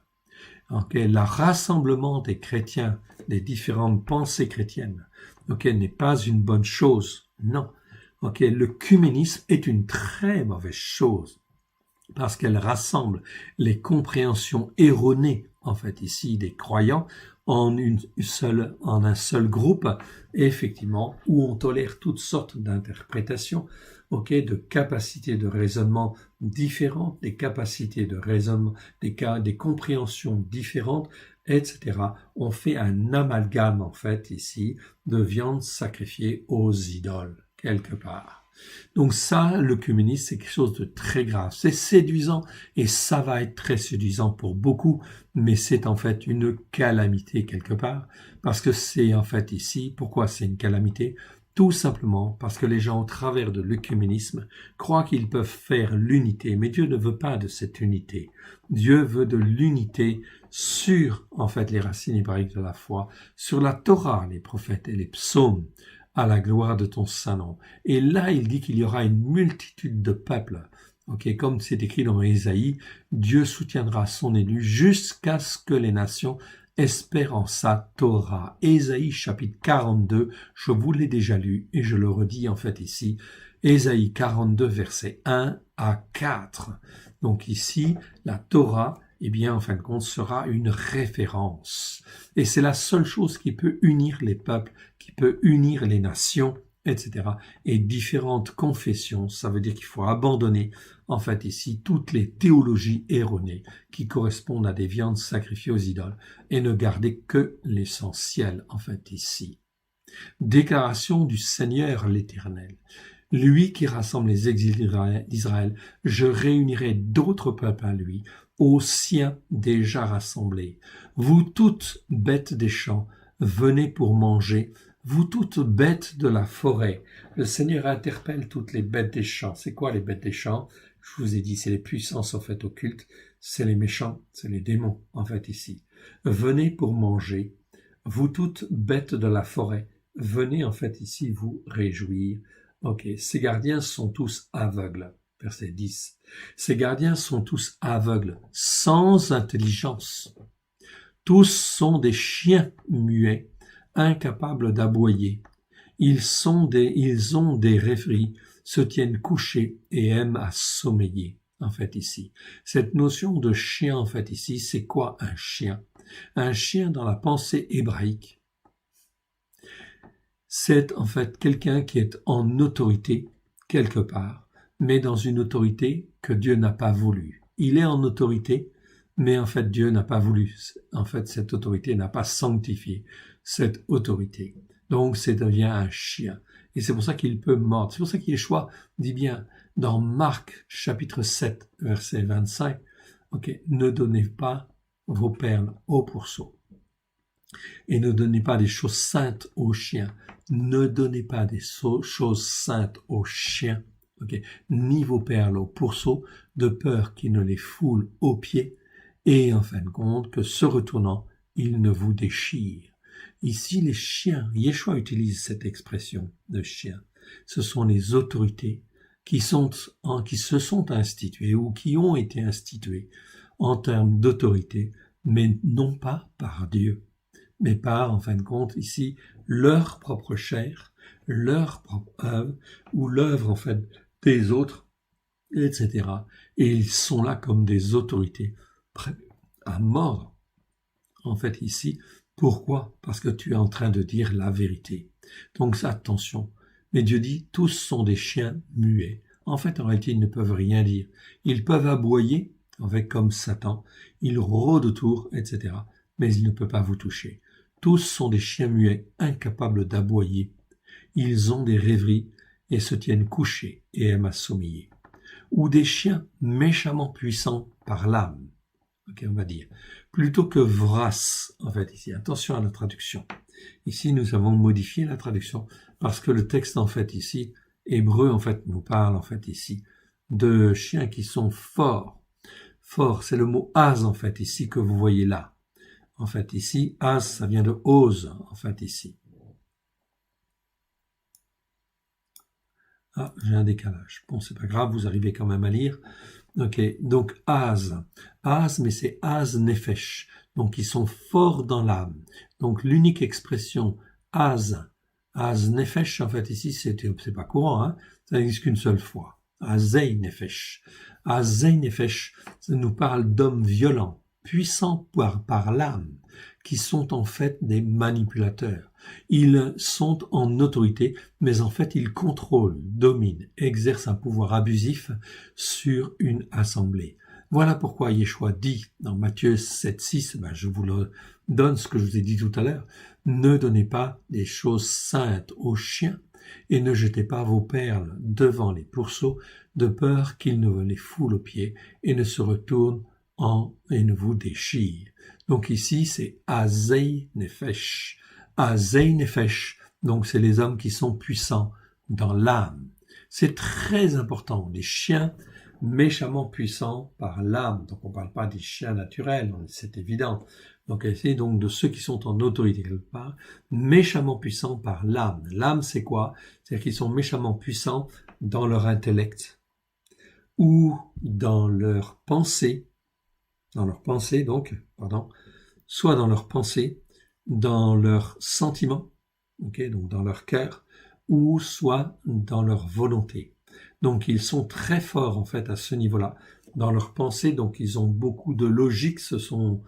Okay, le rassemblement des chrétiens, des différentes pensées chrétiennes, n'est pas une bonne chose. Non. L'œcuménisme est une très mauvaise chose parce qu'elle rassemble les compréhensions erronées, en fait, ici, des croyants en un seul groupe, et effectivement, où on tolère toutes sortes d'interprétations, de capacités de raisonnement différentes, des capacités de raisonnement, des compréhensions différentes, etc. On fait un amalgame, en fait, ici, de viande sacrifiée aux idoles, quelque part. Donc ça, l'œcuménisme, c'est quelque chose de très grave. C'est séduisant et ça va être très séduisant pour beaucoup, mais c'est en fait une calamité quelque part, parce que c'est en fait ici, pourquoi c'est une calamité? Tout simplement parce que les gens, au travers de l'œcuménisme, croient qu'ils peuvent faire l'unité, mais Dieu ne veut pas de cette unité. Dieu veut de l'unité sur, en fait, les racines hébraïques de la foi, sur la Torah, les prophètes et les psaumes, à la gloire de ton saint nom. Et là, il dit qu'il y aura une multitude de peuples. Comme c'est écrit dans Ésaïe, Dieu soutiendra son élu jusqu'à ce que les nations espèrent en sa Torah. Ésaïe chapitre 42, je vous l'ai déjà lu et je le redis en fait ici. Ésaïe 42, versets 1 à 4. Donc ici, la Torah, en fin de compte, sera une référence. Et c'est la seule chose qui peut unir les peuples, qui peut unir les nations, etc. Et différentes confessions, ça veut dire qu'il faut abandonner, en fait, ici, toutes les théologies erronées qui correspondent à des viandes sacrifiées aux idoles et ne garder que l'essentiel, en fait, ici. Déclaration du Seigneur l'Éternel. Lui qui rassemble les exilés d'Israël, je réunirai d'autres peuples à lui, aux siens déjà rassemblés. Vous toutes bêtes des champs, venez pour manger, vous toutes bêtes de la forêt. Le Seigneur interpelle toutes les bêtes des champs. C'est quoi les bêtes des champs? Je vous ai dit, c'est les puissances en fait occultes, c'est les méchants, c'est les démons en fait ici. Venez pour manger, vous toutes bêtes de la forêt, venez en fait ici vous réjouir. Ces gardiens sont tous aveugles. Verset 10. Ces gardiens sont tous aveugles, sans intelligence. Tous sont des chiens muets, incapables d'aboyer. Ils ont des rêveries, se tiennent couchés et aiment à sommeiller. En fait ici, cette notion de chien, en fait ici, c'est quoi un chien? Un chien dans la pensée hébraïque, c'est en fait quelqu'un qui est en autorité quelque part, mais dans une autorité que Dieu n'a pas voulu. Il est en autorité, mais en fait Dieu n'a pas voulu. En fait, cette autorité n'a pas sanctifié cette autorité. Donc, ça devient un chien. Et c'est pour ça qu'il peut mordre. C'est pour ça qu'Yeshua dit bien dans Marc chapitre 7, verset 25, ne donnez pas vos perles aux pourceaux. Et ne donnez pas des choses saintes aux chiens. Ne donnez pas des choses saintes aux chiens, ni vos perles aux pourceaux, de peur qu'ils ne les foulent aux pieds, et en fin de compte, que se retournant, ils ne vous déchirent. Ici, les chiens, Yeshua utilise cette expression de chien. Ce sont les autorités qui se sont instituées ou qui ont été instituées en termes d'autorité, mais non pas par Dieu, mais par, en fin de compte, ici, leur propre chair, leur propre œuvre, ou l'œuvre, en fait, des autres, etc. Et ils sont là comme des autorités, prêts à mordre. En fait, ici, pourquoi? Parce que tu es en train de dire la vérité. Donc, attention. Mais Dieu dit, tous sont des chiens muets. En fait, en réalité, ils ne peuvent rien dire. Ils peuvent aboyer, avec comme Satan. Ils rôdent autour, etc. Mais ils ne peuvent pas vous toucher. Tous sont des chiens muets, incapables d'aboyer. Ils ont des rêveries et se tiennent couchés et aiment à sommeiller. Ou des chiens méchamment puissants par l'âme. Ok, on va dire. Plutôt que vras, en fait, ici. Attention à la traduction. Ici, nous avons modifié la traduction parce que le texte, en fait, ici, hébreu, en fait, nous parle, en fait, ici, de chiens qui sont forts. Fort, c'est le mot az, en fait, ici, que vous voyez là. En fait, ici, az, ça vient de ose, en fait, ici. Ah, j'ai un décalage. Bon, c'est pas grave, vous arrivez quand même à lire. Ok, donc az, mais c'est az nefesh, donc ils sont forts dans l'âme. Donc l'unique expression az nefesh, en fait ici c'est pas courant, hein, ça n'existe qu'une seule fois. Azei nefesh, ça nous parle d'hommes violents, puissants par l'âme, qui sont en fait des manipulateurs. Ils sont en autorité, mais en fait ils contrôlent, dominent, exercent un pouvoir abusif sur une assemblée. Voilà pourquoi Yeshua dit dans Matthieu 7,6, je vous le donne ce que je vous ai dit tout à l'heure, ne donnez pas des choses saintes aux chiens et ne jetez pas vos perles devant les pourceaux de peur qu'ils ne les foulent aux pieds et ne se retournent et ne vous déchirent. Donc ici c'est Azei Nefesh. Azei Nefesh, donc c'est les hommes qui sont puissants dans l'âme. C'est très important. Les chiens méchamment puissants par l'âme. Donc on ne parle pas des chiens naturels, c'est évident. Donc c'est donc de ceux qui sont en autorité quelque part, méchamment puissants par l'âme. L'âme c'est quoi? C'est-à-dire qu'ils sont méchamment puissants dans leur intellect ou dans leur pensée, soit dans leur pensée, dans leurs sentiments, donc dans leur cœur, ou soit dans leur volonté. Donc ils sont très forts en fait à ce niveau-là, dans leur pensée, donc ils ont beaucoup de logique, ce sont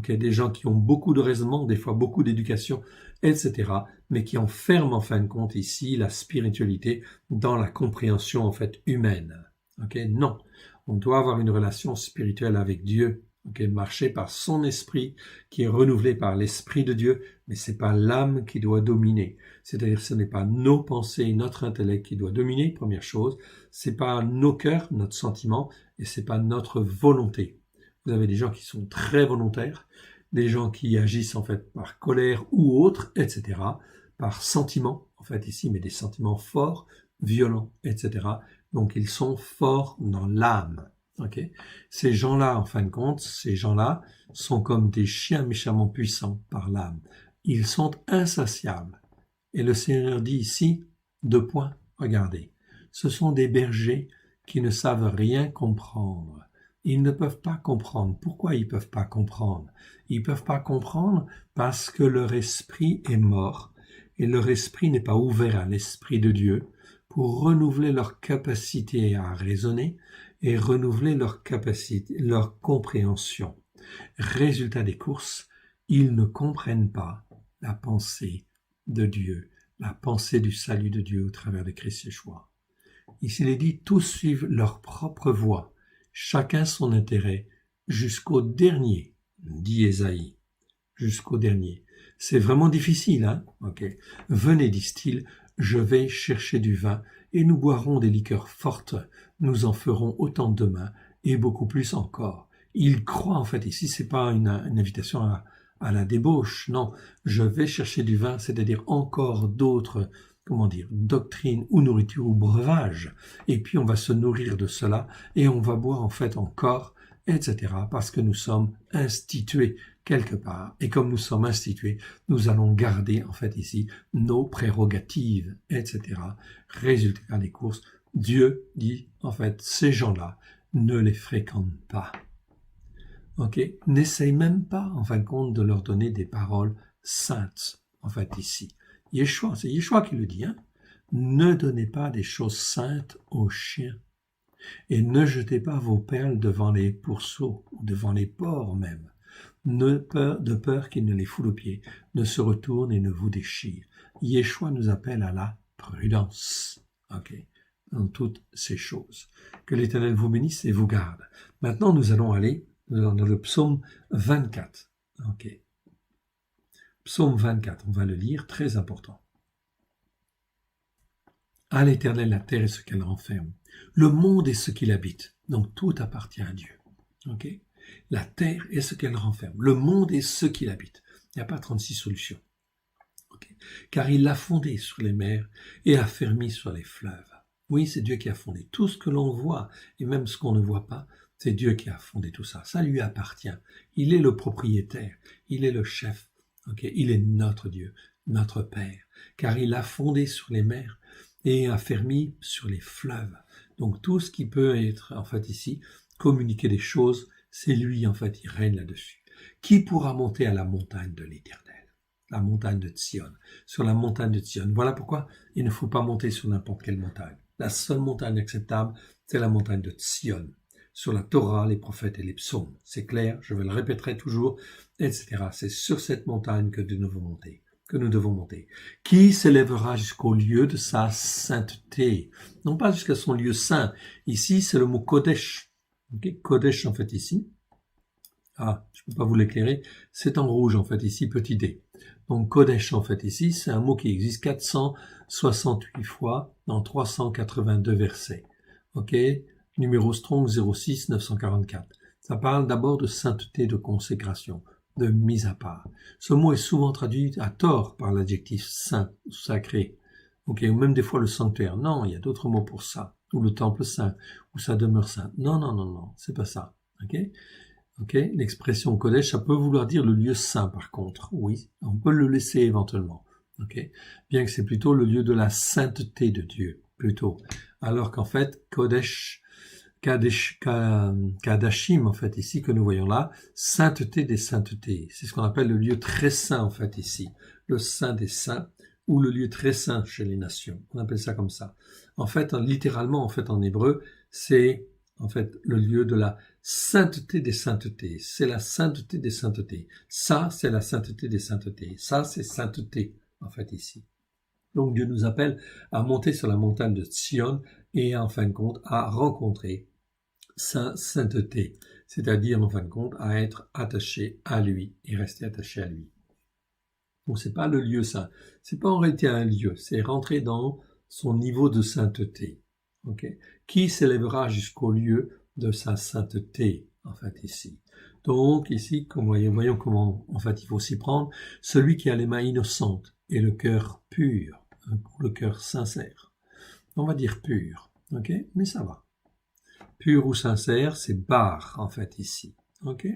des gens qui ont beaucoup de raisonnement, des fois beaucoup d'éducation, etc., mais qui enferment en fin de compte ici la spiritualité dans la compréhension en fait humaine. Non, on doit avoir une relation spirituelle avec Dieu, marcher par son esprit qui est renouvelé par l'esprit de Dieu, mais c'est pas l'âme qui doit dominer. C'est-à-dire ce n'est pas nos pensées, notre intellect qui doit dominer, première chose, c'est pas nos cœurs, notre sentiment, et c'est pas notre volonté. Vous avez des gens qui sont très volontaires, des gens qui agissent en fait par colère ou autre, etc., par sentiment, en fait ici, mais des sentiments forts, violents, etc. Donc ils sont forts dans l'âme. Ces gens-là, en fin de compte, ces gens-là sont comme des chiens méchamment puissants par l'âme. Ils sont insatiables. Et le Seigneur dit ici, 2 points, regardez, ce sont des bergers qui ne savent rien comprendre. Ils ne peuvent pas comprendre. Pourquoi ils ne peuvent pas comprendre? Ils ne peuvent pas comprendre parce que leur esprit est mort et leur esprit n'est pas ouvert à l'esprit de Dieu pour renouveler leur capacité à raisonner et renouveler leur capacité, leur compréhension. Résultat des courses, ils ne comprennent pas la pensée de Dieu, la pensée du salut de Dieu au travers de Christ Yeshua. Ici il est dit, tous suivent leur propre voie, chacun son intérêt, jusqu'au dernier, dit Ésaïe, jusqu'au dernier. C'est vraiment difficile, hein? Venez, disent-ils, je vais chercher du vin et nous boirons des liqueurs fortes, nous en ferons autant demain et beaucoup plus encore. Ils croient, en fait, ici, c'est pas une invitation à la débauche, non. Je vais chercher du vin, c'est-à-dire encore d'autres, doctrines ou nourriture ou breuvage. Et puis on va se nourrir de cela et on va boire en fait encore, etc. Parce que nous sommes institués quelque part. Et comme nous sommes institués, nous allons garder en fait ici nos prérogatives, etc. Résultat des courses, Dieu dit en fait ces gens-là ne les fréquentent pas. N'essaye même pas en fin de compte de leur donner des paroles saintes en fait ici. Yeshua, c'est Yeshua qui le dit, hein? Ne donnez pas des choses saintes aux chiens et ne jetez pas vos perles devant les pourceaux, devant les porcs même, de peur qu'ils ne les foulent aux pieds, ne se retournent et ne vous déchirent. Yeshua nous appelle à la prudence, dans toutes ces choses. Que l'Éternel vous bénisse et vous garde. Maintenant, nous allons aller dans le psaume 24. Psaume 24, on va le lire, très important. À l'Éternel la terre et ce qu'elle renferme, le monde et ce qu'il habite. Donc tout appartient à Dieu. Ok? La terre et ce qu'elle renferme, le monde et ce qu'il habite. Il n'y a pas 36 solutions. Okay? Car il l'a fondé sur les mers et affermi sur les fleuves. Oui, c'est Dieu qui a fondé. Tout ce que l'on voit, et même ce qu'on ne voit pas, c'est Dieu qui a fondé tout ça. Ça lui appartient. Il est le propriétaire. Il est le chef. Okay? Il est notre Dieu, notre Père. Car il l'a fondé sur les mers et affermi sur les fleuves. Donc tout ce qui peut être, en fait, ici, communiquer des choses, c'est lui, en fait, il règne là-dessus. Qui pourra monter à la montagne de l'Éternel? La montagne de Sion, sur la montagne de Sion. Voilà pourquoi il ne faut pas monter sur n'importe quelle montagne. La seule montagne acceptable, c'est la montagne de Sion, sur la Torah, les prophètes et les psaumes. C'est clair, je le répéterai toujours, etc. C'est sur cette montagne que nous devons monter. Qui s'élèvera jusqu'au lieu de sa sainteté? Non pas jusqu'à son lieu saint. Ici, c'est le mot Kodesh. Okay? Kodesh, en fait, ici. Ah, je ne peux pas vous l'éclairer. C'est en rouge, en fait, ici, petit d. Donc, Kodesh, en fait, ici, c'est un mot qui existe 468 fois dans 382 versets. Ok? Numéro Strong 06 944. Ça parle d'abord de sainteté, de consécration, de mise à part. Ce mot est souvent traduit à tort par l'adjectif saint, sacré. Ok? Ou même des fois le sanctuaire. Non, il y a d'autres mots pour ça. Ou le temple saint, ou sa demeure sainte. Non, c'est pas ça. Ok? Ok, l'expression Kodesh, ça peut vouloir dire le lieu saint par contre. Oui, on peut le laisser éventuellement. Ok, bien que c'est plutôt le lieu de la sainteté de Dieu, plutôt. Alors qu'en fait, Kodesh, Kadashim, en fait, ici, que nous voyons là, sainteté des saintetés. C'est ce qu'on appelle le lieu très saint, en fait, ici. Le saint des saints, ou le lieu très saint chez les nations. On appelle ça comme ça. En fait, littéralement, en fait, en hébreu, c'est, en fait, le lieu de la sainteté des saintetés. C'est la sainteté des saintetés. Ça, c'est la sainteté des saintetés. Ça, c'est sainteté, en fait, ici. Donc, Dieu nous appelle à monter sur la montagne de Sion et, en fin de compte, à rencontrer sa sainteté. C'est-à-dire, en fin de compte, à être attaché à lui et rester attaché à lui. Donc, c'est pas le lieu saint. C'est pas en réalité un lieu. C'est rentrer dans son niveau de sainteté. Okay? Qui s'élèvera jusqu'au lieu de sa sainteté, en fait, ici. Donc, ici, voyons comment, en fait, il faut s'y prendre. Celui qui a les mains innocentes et le cœur pur, le cœur sincère. On va dire pur, ok? Mais ça va. Pur ou sincère, c'est bar, en fait, ici, ok?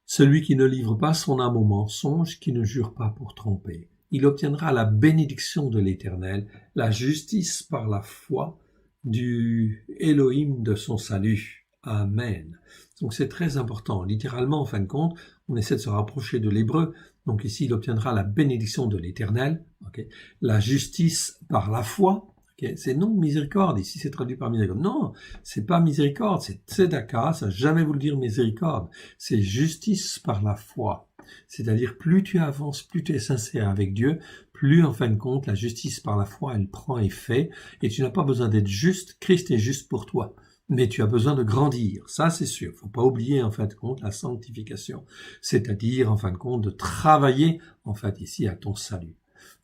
Celui qui ne livre pas son âme au mensonge, qui ne jure pas pour tromper. Il obtiendra la bénédiction de l'Éternel, la justice par la foi du Elohim de son salut. Amen. Donc c'est très important. Littéralement, en fin de compte, on essaie de se rapprocher de l'hébreu. Donc ici, il obtiendra la bénédiction de l'Éternel, okay? La justice par la foi. Okay? C'est non miséricorde. Ici, c'est traduit par miséricorde. Non, c'est pas miséricorde, c'est tzedaka. Ça ne veut jamais vous dire miséricorde. C'est justice par la foi. C'est-à-dire, plus tu avances, plus tu es sincère avec Dieu, plus, en fin de compte, la justice par la foi, elle prend effet, et tu n'as pas besoin d'être juste, Christ est juste pour toi. Mais tu as besoin de grandir, ça c'est sûr. Faut pas oublier, en fin de compte, la sanctification. C'est-à-dire, en fin de compte, de travailler, en fait, ici, à ton salut.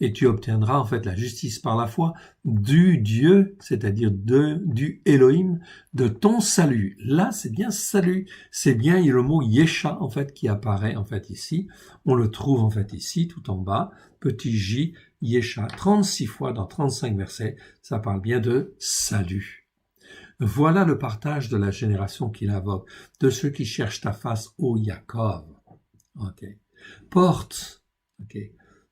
Et tu obtiendras, en fait, la justice par la foi du Dieu, c'est-à-dire du Elohim, de ton salut. Là, c'est bien salut. C'est bien le mot Yesha, en fait, qui apparaît, en fait, ici. On le trouve, en fait, ici, tout en bas. Petit J, Yesha, 36 fois dans 35 versets. Ça parle bien de salut. Voilà le partage de la génération qu'il invoque, de ceux qui cherchent ta face, ô Jacob. Ok. Porte. Ok.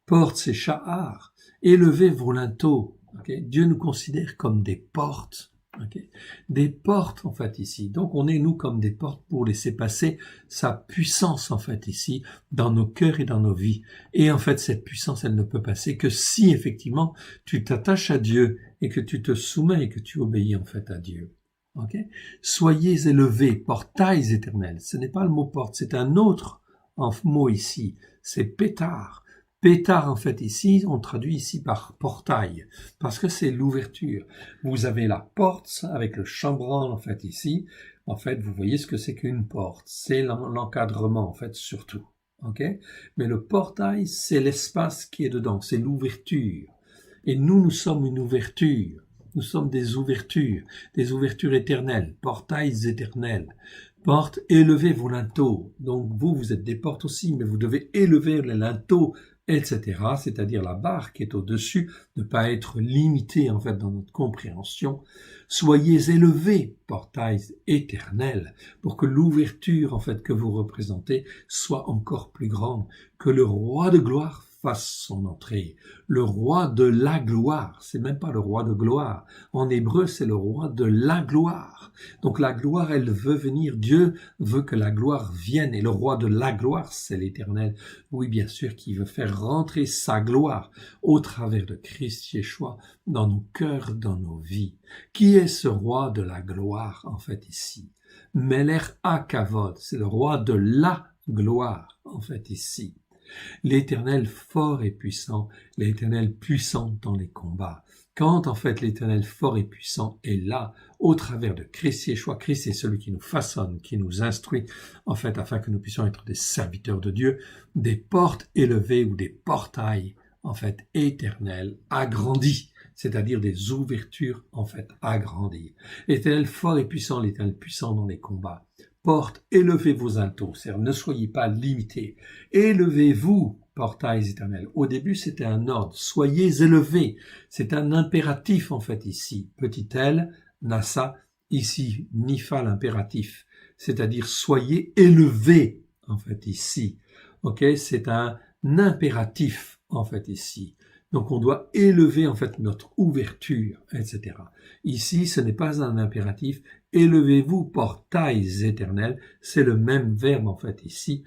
Porte, c'est Sha'ar. Élevez vos linteaux. Okay? Dieu nous considère comme des portes. Okay? Des portes, en fait, ici. Donc, on est, nous, comme des portes pour laisser passer sa puissance, en fait, ici, dans nos cœurs et dans nos vies. Et, en fait, cette puissance, elle ne peut passer que si, effectivement, tu t'attaches à Dieu et que tu te soumets et que tu obéis, en fait, à Dieu. Okay? Soyez élevés, portails éternels. Ce n'est pas le mot porte, c'est un autre mot ici. C'est pétard. Pétard, en fait, ici, on traduit ici par portail, parce que c'est l'ouverture. Vous avez la porte avec le chambranle, en fait, ici. En fait, vous voyez ce que c'est qu'une porte. C'est l'encadrement, en fait, surtout. Ok? Mais le portail, c'est l'espace qui est dedans, c'est l'ouverture. Et nous sommes une ouverture. Nous sommes des ouvertures éternelles, portails éternels. Portes, élevez vos linteaux. Donc vous êtes des portes aussi, mais vous devez élever les linteaux, etc. C'est-à-dire la barre qui est au-dessus, ne pas être limité en fait dans notre compréhension. Soyez élevés, portails éternels, pour que l'ouverture en fait que vous représentez soit encore plus grande, que le roi de gloire fasse son entrée. Le roi de la gloire, c'est même pas le roi de gloire. En hébreu, c'est le roi de la gloire. Donc la gloire, elle veut venir. Dieu veut que la gloire vienne. Et le roi de la gloire, c'est l'Éternel. Oui, bien sûr, qui veut faire rentrer sa gloire au travers de Christ Yeshua dans nos cœurs, dans nos vies. Qui est ce roi de la gloire, en fait, ici? Melech HaKavod, c'est le roi de la gloire, en fait, ici. L'Éternel fort et puissant, l'Éternel puissant dans les combats. Quand en fait l'Éternel fort et puissant est là, au travers de Christ Yeshua, Christ est celui qui nous façonne, qui nous instruit, en fait, afin que nous puissions être des serviteurs de Dieu, des portes élevées ou des portails, en fait, éternels, agrandis, c'est-à-dire des ouvertures, en fait, agrandies. L'Éternel fort et puissant, l'Éternel puissant dans les combats. Porte, élevez vos linteaux, c'est-à-dire ne soyez pas limités. Élevez-vous, portails éternels. Au début, c'était un ordre. Soyez élevés. C'est un impératif, en fait, ici. Petit L, Nassa, ici, Nifa, l'impératif. C'est-à-dire, soyez élevés, en fait, ici. Ok? C'est un impératif, en fait, ici. Donc, on doit élever, en fait, notre ouverture, etc. Ici, ce n'est pas un impératif. Élevez-vous, portails éternels. C'est le même verbe, en fait, ici.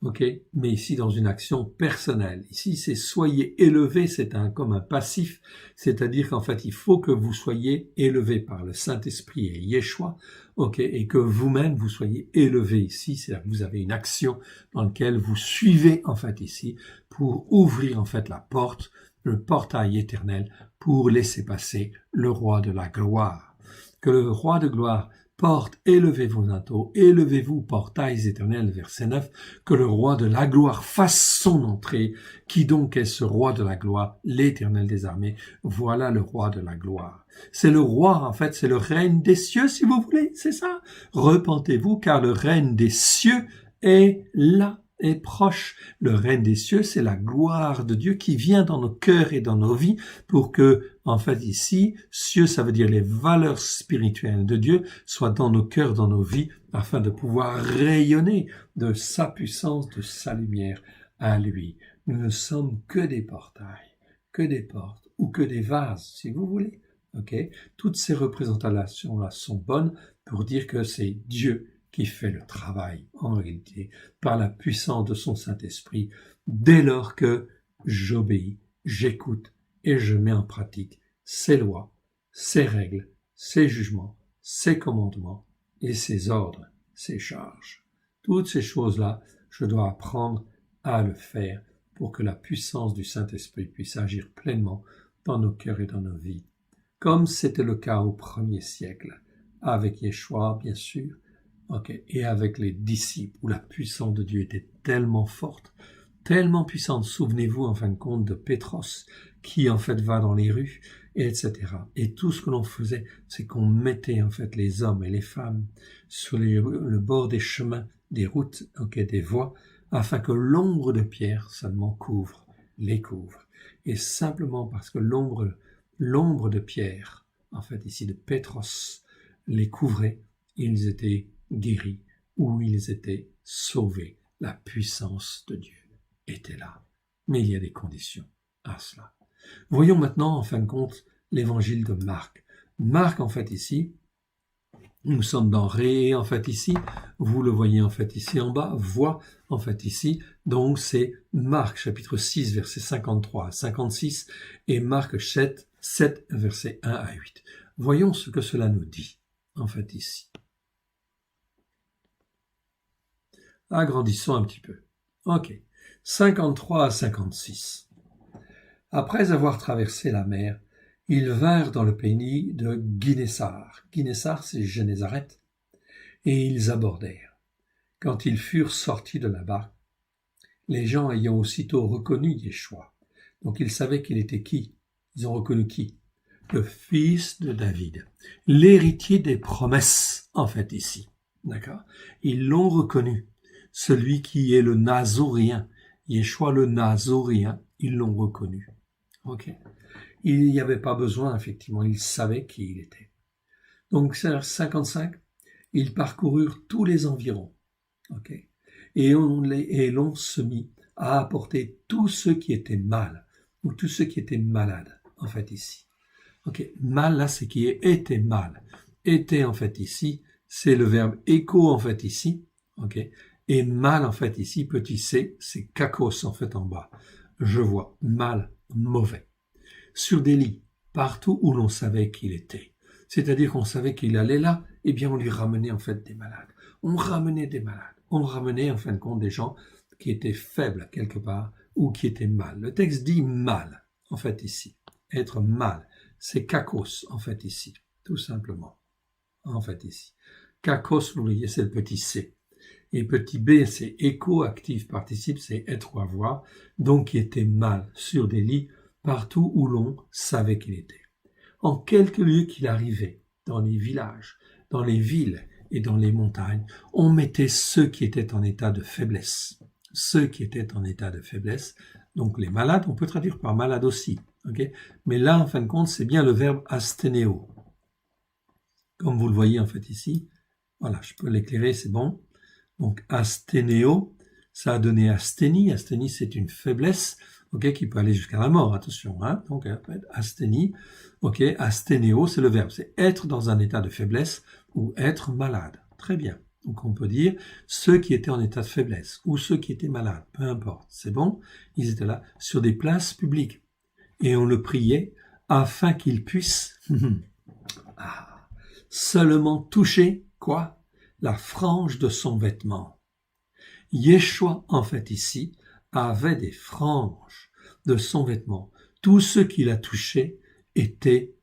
Ok, mais ici dans une action personnelle. Ici, c'est soyez élevés, c'est comme un passif, c'est-à-dire qu'en fait, il faut que vous soyez élevés par le Saint-Esprit et Yeshua, ok, et que vous-même vous soyez élevés ici, c'est-à-dire que vous avez une action dans laquelle vous suivez en fait ici pour ouvrir en fait la porte, le portail éternel, pour laisser passer le roi de la gloire. Que le roi de gloire porte, élevez vos linteaux, élevez-vous, portails éternels, verset 9, que le roi de la gloire fasse son entrée. Qui donc est ce roi de la gloire? L'Éternel des armées. Voilà le roi de la gloire. C'est le roi, en fait, c'est le règne des cieux, si vous voulez, c'est ça. Repentez-vous, car le règne des cieux est là, est proche. Le règne des cieux, c'est la gloire de Dieu qui vient dans nos cœurs et dans nos vies pour que, en fait, ici, cieux, ça veut dire les valeurs spirituelles de Dieu, soient dans nos cœurs, dans nos vies, afin de pouvoir rayonner de sa puissance, de sa lumière à lui. Nous ne sommes que des portails, que des portes, ou que des vases, si vous voulez. Okay? Toutes ces représentations-là sont bonnes pour dire que c'est Dieu qui fait le travail, en réalité, par la puissance de son Saint-Esprit, dès lors que j'obéis, j'écoute et je mets en pratique ses lois, ses règles, ses jugements, ses commandements et ses ordres, ses charges. Toutes ces choses-là, je dois apprendre à le faire pour que la puissance du Saint-Esprit puisse agir pleinement dans nos cœurs et dans nos vies. Comme c'était le cas au premier siècle, avec Yeshua, bien sûr, et avec les disciples, où la puissance de Dieu était tellement forte, tellement puissante. Souvenez-vous, en fin de compte, de Pétros, qui, en fait, va dans les rues, etc. Et tout ce que l'on faisait, c'est qu'on mettait, en fait, les hommes et les femmes sur le bord des chemins, des routes, des voies, afin que l'ombre de Pierre seulement les couvre. Et simplement parce que l'ombre de Pierre, en fait, ici, de Pétros, les couvrait, ils étaient guéris, ou ils étaient sauvés. La puissance de Dieu était là. Mais il y a des conditions à cela. Voyons maintenant, en fin de compte, l'évangile de Marc. Marc, en fait, ici, nous sommes dans Ré, en fait, ici. Vous le voyez, en fait, ici en bas. Voix, en fait, ici. Donc, c'est Marc, chapitre 6, versets 53 à 56, et Marc 7, versets 1 à 8. Voyons ce que cela nous dit, en fait, ici. Agrandissons un petit peu. Ok. 53 à 56. Après avoir traversé la mer, ils vinrent dans le pays de Guinnessar. Guinnessar, c'est Génézareth. Et ils abordèrent. Quand ils furent sortis de la barque, les gens ayant aussitôt reconnu Yeshua, donc ils savaient qu'il était qui? Ils ont reconnu qui? Le fils de David, l'héritier des promesses, en fait, ici. D'accord? Ils l'ont reconnu. Celui qui est le Nazoréen, Yeshua le Nazoréen, ils l'ont reconnu. Ok? Il n'y avait pas besoin, effectivement, ils savaient qui il était. Donc, 55, ils parcoururent tous les environs. Ok? Et l'on se mit à apporter tous ceux qui étaient mal, ou tous ceux qui étaient malades, en fait, ici. Ok, mal, là, c'est qui était mal. Était, en fait, ici, c'est le verbe écho, en fait, ici. Ok, et mal, en fait, ici, petit c, c'est kakos, en fait, en bas. Je vois mal, mauvais. Sur des lits, partout où l'on savait qu'il était. C'est-à-dire qu'on savait qu'il allait là, eh bien, on lui ramenait, en fait, des malades. On ramenait des malades. On ramenait, en fin de compte, des gens qui étaient faibles, quelque part, ou qui étaient mal. Le texte dit mal, en fait, ici. Être mal. C'est kakos, en fait, ici, tout simplement, en fait, ici. Kakos, vous voyez, c'est le petit c. Et petit b, c'est écho, actif, participe, c'est être ou avoir, donc qui était mal, sur des lits, partout où l'on savait qu'il était. En quelques lieux qu'il arrivait, dans les villages, dans les villes et dans les montagnes, on mettait ceux qui étaient en état de faiblesse. Ceux qui étaient en état de faiblesse, donc les malades, on peut traduire par malade aussi. Okay? Mais là, en fin de compte, c'est bien le verbe asténéo. Comme vous le voyez en fait ici. Voilà, je peux l'éclairer, c'est bon. Donc asténéo, ça a donné asthénie. Asthénie, c'est une faiblesse, ok, qui peut aller jusqu'à la mort, attention. Hein? Donc asthénie, ok, asténéo, c'est le verbe. C'est être dans un état de faiblesse ou être malade. Très bien. Donc on peut dire ceux qui étaient en état de faiblesse ou ceux qui étaient malades, peu importe. C'est bon, ils étaient là sur des places publiques. Et on le priait afin qu'il puisse seulement toucher, quoi? La frange de son vêtement. Yeshua, en fait, ici, avait des franges de son vêtement. Tous ceux qui l'a touché étaient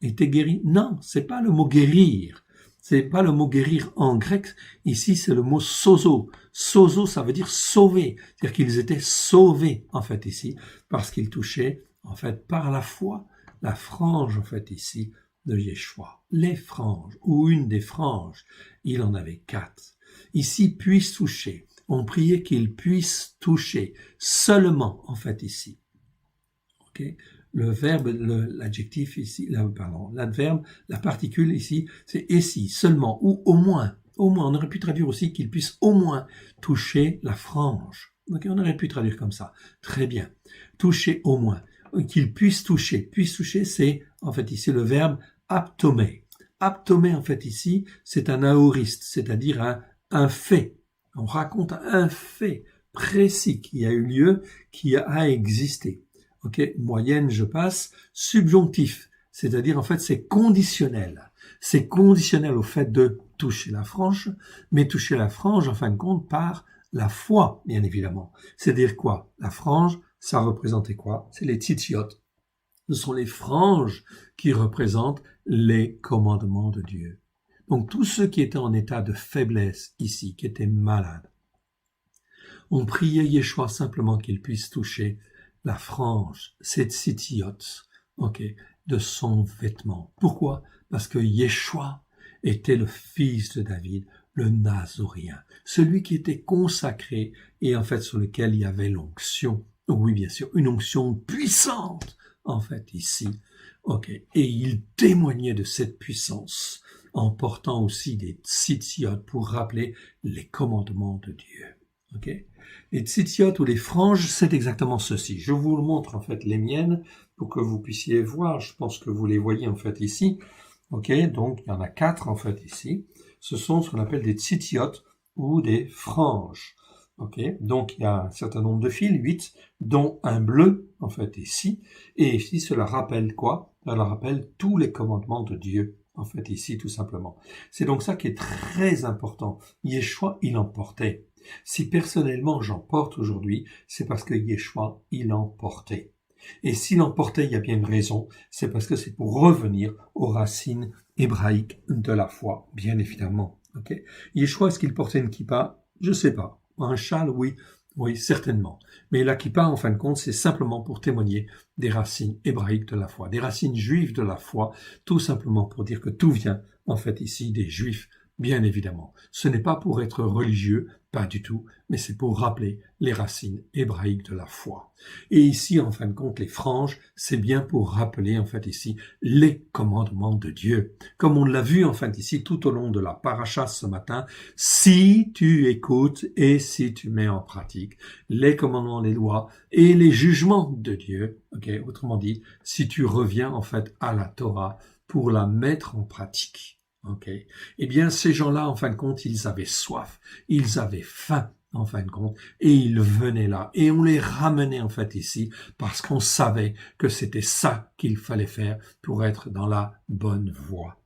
guéris. Non, c'est pas le mot guérir. C'est pas le mot guérir en grec. Ici, c'est le mot sozo. Sozo, ça veut dire sauver. C'est-à-dire qu'ils étaient sauvés, en fait, ici, parce qu'ils touchaient en fait, par la foi, la frange, en fait, ici, de Yeshua. Les franges, ou une des franges, il en avait 4. Ici, puisse toucher. On priait qu'il puisse toucher seulement, en fait, ici. Ok? Le verbe, l'adjectif ici, l'adverbe, la particule ici, c'est ici, seulement, ou au moins. Au moins, on aurait pu traduire aussi qu'il puisse au moins toucher la frange. Ok, on aurait pu traduire comme ça. Très bien. Toucher au moins. Qu'il puisse toucher. Puisse toucher, c'est en fait ici le verbe aptomé. Aptomé, en fait ici, c'est un aoriste, c'est-à-dire un fait. On raconte un fait précis qui a eu lieu, qui a existé. Ok, moyenne, je passe. Subjonctif, c'est-à-dire en fait c'est conditionnel. C'est conditionnel au fait de toucher la frange, mais toucher la frange en fin de compte par la foi, bien évidemment. C'est-à-dire quoi? La frange, ça représentait quoi? C'est les tzitziot. Ce sont les franges qui représentent les commandements de Dieu. Donc tous ceux qui étaient en état de faiblesse ici, qui étaient malades, on priait Yeshua simplement qu'il puisse toucher la frange, ces tzitziot, de son vêtement. Pourquoi? Parce que Yeshua était le fils de David, le Nazoréen, celui qui était consacré et en fait sur lequel il y avait l'onction. Oui, bien sûr, une onction puissante, en fait, ici. Et il témoignait de cette puissance en portant aussi des tzitziot pour rappeler les commandements de Dieu. Les tzitziot ou les franges, c'est exactement ceci. Je vous le montre, en fait, les miennes, pour que vous puissiez voir. Je pense que vous les voyez, en fait, ici. Donc, il y en a 4, en fait, ici. Ce sont ce qu'on appelle des tzitziot ou des franges. Donc il y a un certain nombre de fils, 8, dont un bleu, en fait, ici. Et ici, cela rappelle quoi? Cela rappelle tous les commandements de Dieu, en fait, ici, tout simplement. C'est donc ça qui est très important. Yeshua, il en portait. Si personnellement j'en porte aujourd'hui, c'est parce que Yeshua, il en portait. Et s'il en portait, il y a bien une raison, c'est parce que c'est pour revenir aux racines hébraïques de la foi, bien évidemment. Yeshua, est-ce qu'il portait une kippa? Je sais pas. Un châle, oui. Oui, certainement. Mais la kippa, en fin de compte, c'est simplement pour témoigner des racines hébraïques de la foi, des racines juives de la foi, tout simplement pour dire que tout vient, en fait, ici des juifs, bien évidemment. Ce n'est pas pour être religieux, pas du tout, mais c'est pour rappeler les racines hébraïques de la foi. Et ici, en fin de compte, les franges, c'est bien pour rappeler, en fait, ici, les commandements de Dieu. Comme on l'a vu, en fait, ici, tout au long de la paracha ce matin, si tu écoutes et si tu mets en pratique les commandements, les lois et les jugements de Dieu, autrement dit, si tu reviens, en fait, à la Torah pour la mettre en pratique. Eh bien, ces gens-là, en fin de compte, ils avaient soif, ils avaient faim, en fin de compte, et ils venaient là, et on les ramenait, en fait, ici, parce qu'on savait que c'était ça qu'il fallait faire pour être dans la bonne voie.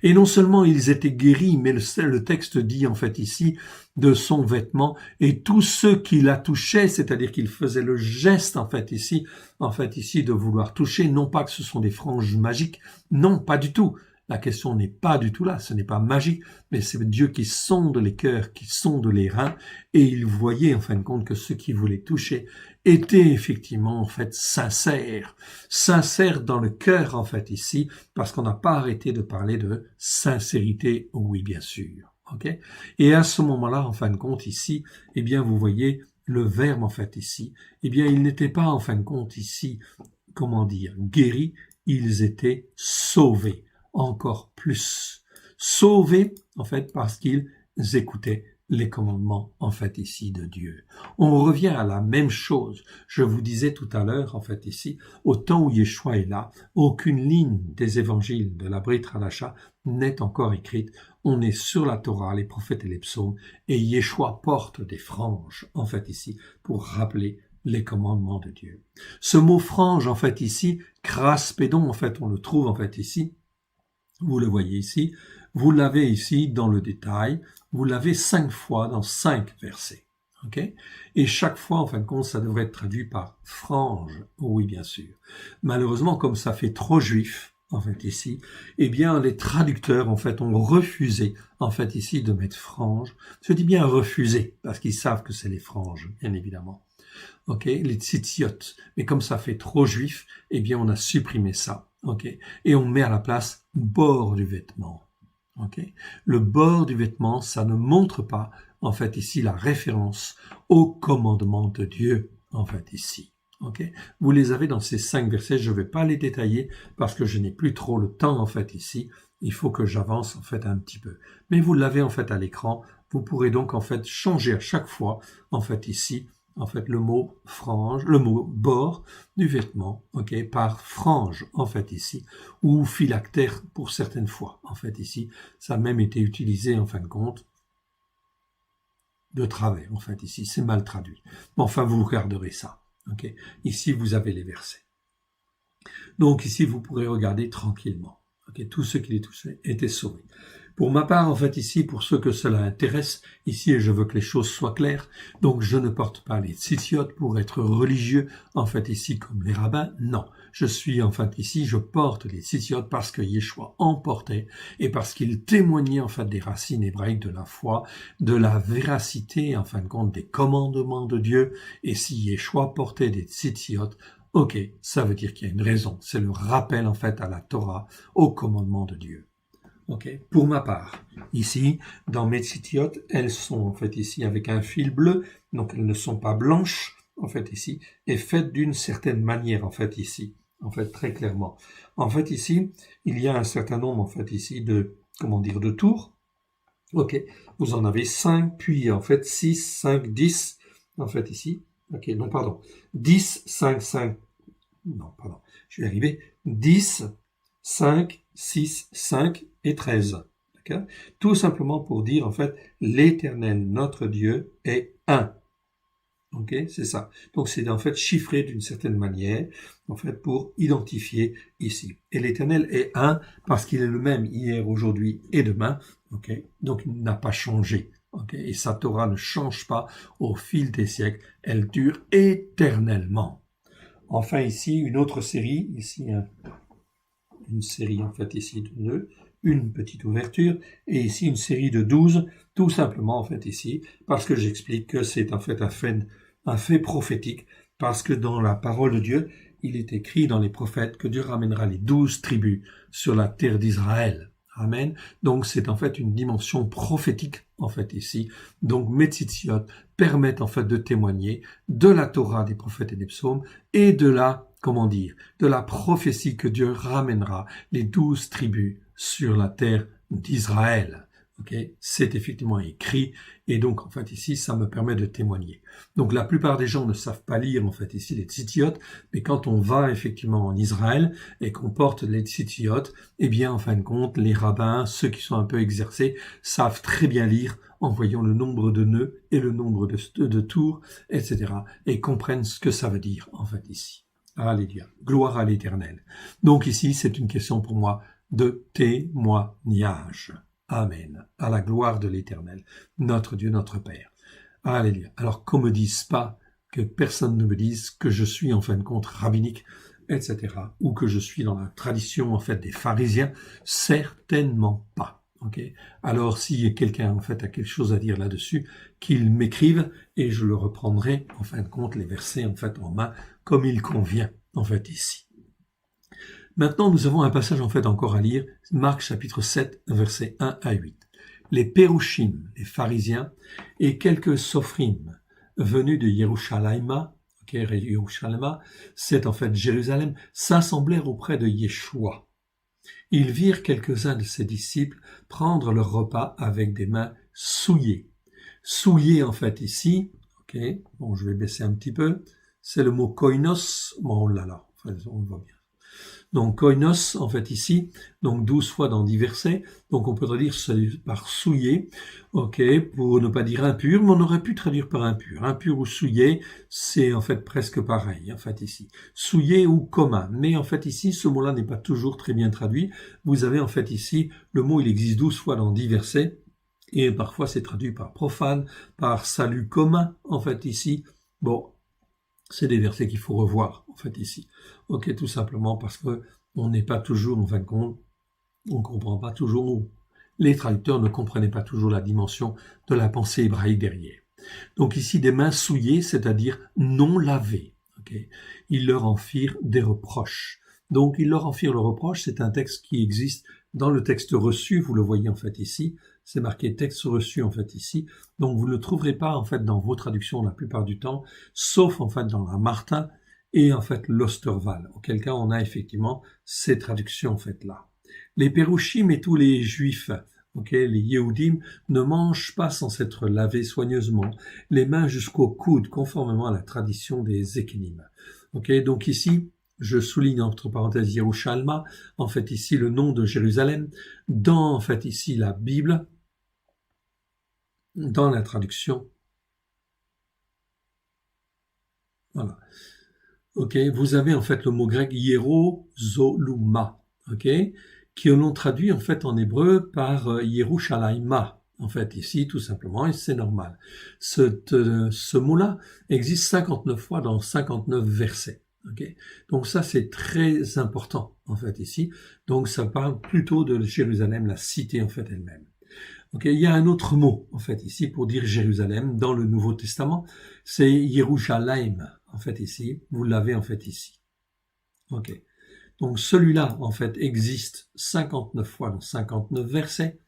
Et non seulement ils étaient guéris, mais le texte dit, en fait, ici, de son vêtement, et tous ceux qui la touchaient, c'est-à-dire qu'ils faisaient le geste, en fait, ici, de vouloir toucher, non pas que ce sont des franges magiques, non, pas du tout. La question n'est pas du tout là, ce n'est pas magique, mais c'est Dieu qui sonde les cœurs, qui sonde les reins, et il voyait en fin de compte que ceux qui voulaient toucher étaient effectivement en fait sincères dans le cœur en fait ici, parce qu'on n'a pas arrêté de parler de sincérité, oui bien sûr. Et à ce moment-là, en fin de compte ici, eh bien vous voyez le verbe en fait ici, eh bien il n'était pas en fin de compte ici, comment dire, guéris, ils étaient sauvés. Encore plus. Sauvés, en fait, parce qu'ils écoutaient les commandements, en fait, ici, de Dieu. On revient à la même chose. Je vous disais tout à l'heure, en fait, ici, au temps où Yeshua est là, aucune ligne des évangiles de la Brit Hadasha n'est encore écrite. On est sur la Torah, les prophètes et les psaumes, et Yeshua porte des franges, en fait, ici, pour rappeler les commandements de Dieu. Ce mot frange, en fait, ici, kraspédon, en fait, on le trouve, en fait, ici, vous le voyez ici, vous l'avez ici dans le détail, vous l'avez 5 fois dans 5 versets. Et chaque fois, en fin de compte, ça devrait être traduit par frange, oui bien sûr. Malheureusement, comme ça fait trop juif, en fait ici, eh bien les traducteurs, en fait, ont refusé, en fait ici, de mettre frange. Je dis bien refusé, parce qu'ils savent que c'est les franges, bien évidemment. Les tzitziot. Mais comme ça fait trop juif, eh bien on a supprimé ça. Et on met à la place bord du vêtement. Le bord du vêtement, ça ne montre pas, en fait, ici, la référence au commandement de Dieu, en fait, ici. Vous les avez dans ces 5 versets, je ne vais pas les détailler parce que je n'ai plus trop le temps, en fait, ici. Il faut que j'avance, en fait, un petit peu. Mais vous l'avez, en fait, à l'écran. Vous pourrez donc, en fait, changer à chaque fois, en fait, ici, en fait, le mot frange, le mot bord du vêtement, par frange, en fait, ici, ou phylactère pour certaines fois, en fait, ici. Ça a même été utilisé, en fin de compte, de travers, en fait, ici. C'est mal traduit. Mais enfin, vous regarderez ça. Ici, vous avez les versets. Donc, ici, vous pourrez regarder tranquillement. Tous ceux qui les touchaient étaient sauvés. Pour ma part, en fait, ici, pour ceux que cela intéresse, ici, et je veux que les choses soient claires, donc je ne porte pas les tzitziot pour être religieux, en fait, ici, comme les rabbins, non. Je suis, en fait, ici, je porte les tzitziot parce que Yeshua en portait et parce qu'il témoignait, en fait, des racines hébraïques de la foi, de la véracité, en fin de compte, des commandements de Dieu, et si Yeshua portait des tzitziot, ça veut dire qu'il y a une raison, c'est le rappel, en fait, à la Torah, au commandement de Dieu. Pour ma part, ici, dans mes tzitziot, elles sont en fait ici avec un fil bleu, donc elles ne sont pas blanches, en fait ici, et faites d'une certaine manière, en fait ici, en fait très clairement. En fait ici, il y a un certain nombre, en fait ici, de tours. Vous en avez 5, puis en fait 6, 5, 10, en fait ici. 10, 5, 5, je vais arriver. 10, 5, 6, 5 et 13. Tout simplement pour dire, en fait, l'Éternel, notre Dieu, est un. C'est ça. Donc, c'est en fait chiffré d'une certaine manière, en fait, pour identifier ici. Et l'Éternel est un parce qu'il est le même hier, aujourd'hui et demain. Donc, il n'a pas changé. Et sa Torah ne change pas au fil des siècles. Elle dure éternellement. Enfin, ici, une autre série. Ici, une série, en fait, ici de nœuds. Une petite ouverture, et ici une série de 12, tout simplement, en fait, ici, parce que j'explique que c'est en fait un fait prophétique, parce que dans la parole de Dieu, il est écrit dans les prophètes que Dieu ramènera les 12 tribus sur la terre d'Israël. Amen. Donc c'est en fait une dimension prophétique en fait ici. Donc mes tzitziot permettent en fait de témoigner de la Torah des prophètes et des psaumes et de la, comment dire, de la prophétie que Dieu ramènera les 12 tribus sur la terre d'Israël. Okay, c'est effectivement écrit et donc en fait ici ça me permet de témoigner. Donc la plupart des gens ne savent pas lire en fait ici les tzitziot, mais quand on va effectivement en Israël et qu'on porte les tzitziot, eh bien en fin de compte les rabbins, ceux qui sont un peu exercés, savent très bien lire en voyant le nombre de nœuds et le nombre de tours, etc. et comprennent ce que ça veut dire en fait ici. Alléluia, gloire à l'Éternel. Donc ici c'est une question pour moi de témoignage. Amen. À la gloire de l'Éternel, notre Dieu, notre Père. Alléluia. Alors qu'on me dise pas, que personne ne me dise que je suis en fin de compte rabbinique, etc. ou que je suis dans la tradition en fait des pharisiens, certainement pas. Okay. Alors si quelqu'un en fait a quelque chose à dire là-dessus, qu'il m'écrive et je le reprendrai en fin de compte les versets en fait en main comme il convient en fait ici. Maintenant, nous avons un passage en fait encore à lire, Marc chapitre 7, versets 1 à 8. Les Pérouchim, les pharisiens, et quelques sophrim venus de Yerushalayma, Yerushalayma, c'est en fait Jérusalem, s'assemblèrent auprès de Yeshua. Ils virent quelques-uns de ses disciples prendre leur repas avec des mains souillées. Souillées en fait ici, ok, bon je vais baisser un petit peu, c'est le mot koinos, bon là, enfin, on le voit bien. Donc koinos, en fait ici, donc 12 fois dans 10 versets, donc on peut traduire par souillé, ok, pour ne pas dire impur, mais on aurait pu traduire par impur. Impur ou souillé, c'est en fait presque pareil, en fait ici. Souillé ou commun, mais en fait ici, ce mot-là n'est pas toujours très bien traduit. Vous avez en fait ici, le mot il existe 12 fois dans 10 versets, et parfois c'est traduit par profane, par salut commun, en fait ici. Bon, c'est des versets qu'il faut revoir, en fait, ici. Ok, tout simplement parce que on n'est pas toujours, en fin de compte, on ne comprend pas toujours, ou les traducteurs ne comprenaient pas toujours la dimension de la pensée hébraïque derrière. Donc ici, des mains souillées, c'est-à-dire non lavées. Okay. Ils leur en firent des reproches. Donc, ils leur en firent le reproche, c'est un texte qui existe dans le texte reçu, vous le voyez en fait ici, c'est marqué texte reçu en fait ici, donc vous ne le trouverez pas en fait dans vos traductions la plupart du temps, sauf en fait dans la Martin et en fait l'Osterval, auquel cas on a effectivement ces traductions en fait là. Les Pérouchim et tous les Juifs, les Yehudim ne mangent pas sans s'être lavés soigneusement, les mains jusqu'au coude, conformément à la tradition des Ékénim. Donc ici, je souligne entre parenthèses Yerushalma, en fait ici le nom de Jérusalem, dans en fait ici la Bible, dans la traduction. Voilà. Vous avez en fait le mot grec Yerozoluma, qui l'on traduit en fait en hébreu par Yerushalayma, en fait ici tout simplement, et c'est normal. Ce mot-là existe 59 fois dans 59 versets. Donc ça c'est très important en fait ici. Donc ça parle plutôt de Jérusalem, la cité en fait elle-même. Il y a un autre mot en fait ici pour dire Jérusalem dans le Nouveau Testament, c'est Yerushalayim en fait ici. Vous l'avez en fait ici. Donc celui-là en fait existe 59 fois dans 59 versets.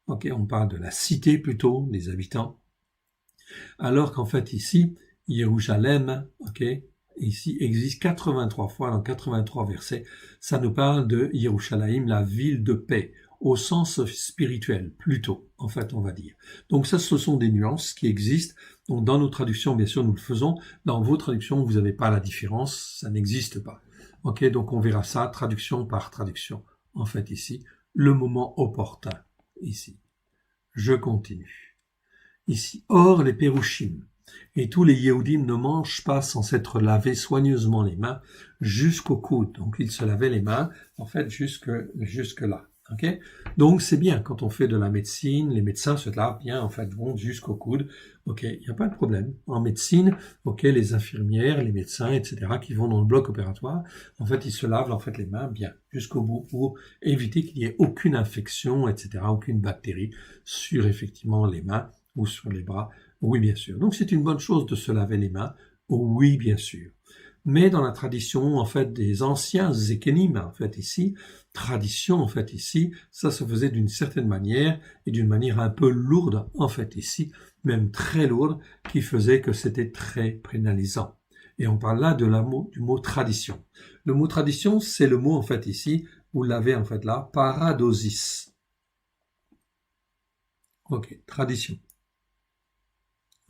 On parle de la cité plutôt, des habitants. Alors qu'en fait ici Jérusalem, ici existe 83 fois dans 83 versets. Ça nous parle de Yerushalayim, la ville de paix, au sens spirituel, plutôt, en fait, on va dire. Donc ça, ce sont des nuances qui existent. Donc dans nos traductions, bien sûr, nous le faisons. Dans vos traductions, vous n'avez pas la différence, ça n'existe pas. Donc on verra ça, traduction par traduction. En fait, ici, le moment opportun, ici. Je continue. Ici, or les Pérouchim et tous les Yehudim ne mangent pas sans s'être lavés soigneusement les mains jusqu'au coude. Donc ils se lavaient les mains, en fait, jusque là. Donc c'est bien quand on fait de la médecine, les médecins se lavent bien, en fait, vont jusqu'au coude. Il n'y a pas de problème. En médecine, les infirmières, les médecins, etc., qui vont dans le bloc opératoire, en fait, ils se lavent en fait les mains bien jusqu'au bout pour éviter qu'il y ait aucune infection, etc., aucune bactérie sur effectivement les mains ou sur les bras. Oui, bien sûr. Donc c'est une bonne chose de se laver les mains Oui, bien sûr. Mais dans la tradition, en fait, des anciens Zékénim, en fait, ici, tradition, en fait, ici, ça se faisait d'une certaine manière, et d'une manière un peu lourde, en fait, ici, même très lourde, qui faisait que c'était très pénalisant. Et on parle là du mot tradition. Le mot tradition, c'est le mot, en fait, ici, vous l'avez, en fait, là, paradosis. Ok, tradition.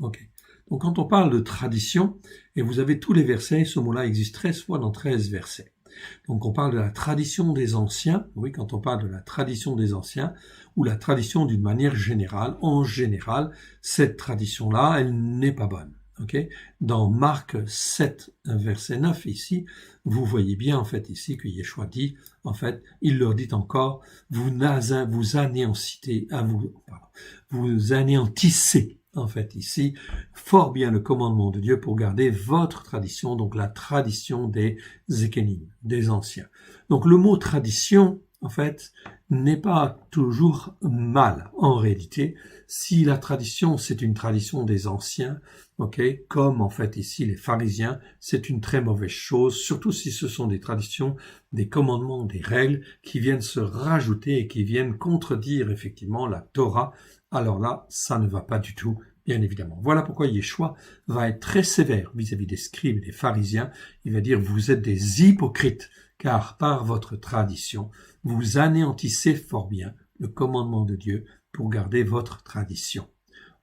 Ok. Donc quand on parle de tradition, et vous avez tous les versets, ce mot-là existe 13 fois dans 13 versets. Donc on parle de la tradition des anciens, oui, quand on parle de la tradition des anciens, ou la tradition d'une manière générale, en général, cette tradition-là, elle n'est pas bonne. Okay. Dans Marc 7, verset 9, ici, vous voyez bien, en fait, ici, que Yeshua dit, en fait, il leur dit encore, vous anéantissez, en fait, ici, fort bien le commandement de Dieu pour garder votre tradition, donc la tradition des Zékénim, des anciens. Donc le mot tradition, en fait, n'est pas toujours mal, en réalité. Si la tradition, c'est une tradition des anciens, ok, comme en fait ici les pharisiens, c'est une très mauvaise chose, surtout si ce sont des traditions, des commandements, des règles qui viennent se rajouter et qui viennent contredire effectivement la Torah. Alors là, ça ne va pas du tout, bien évidemment. Voilà pourquoi Yeshua va être très sévère vis-à-vis des scribes et des pharisiens. Il va dire, vous êtes des hypocrites, car par votre tradition, vous anéantissez fort bien le commandement de Dieu pour garder votre tradition.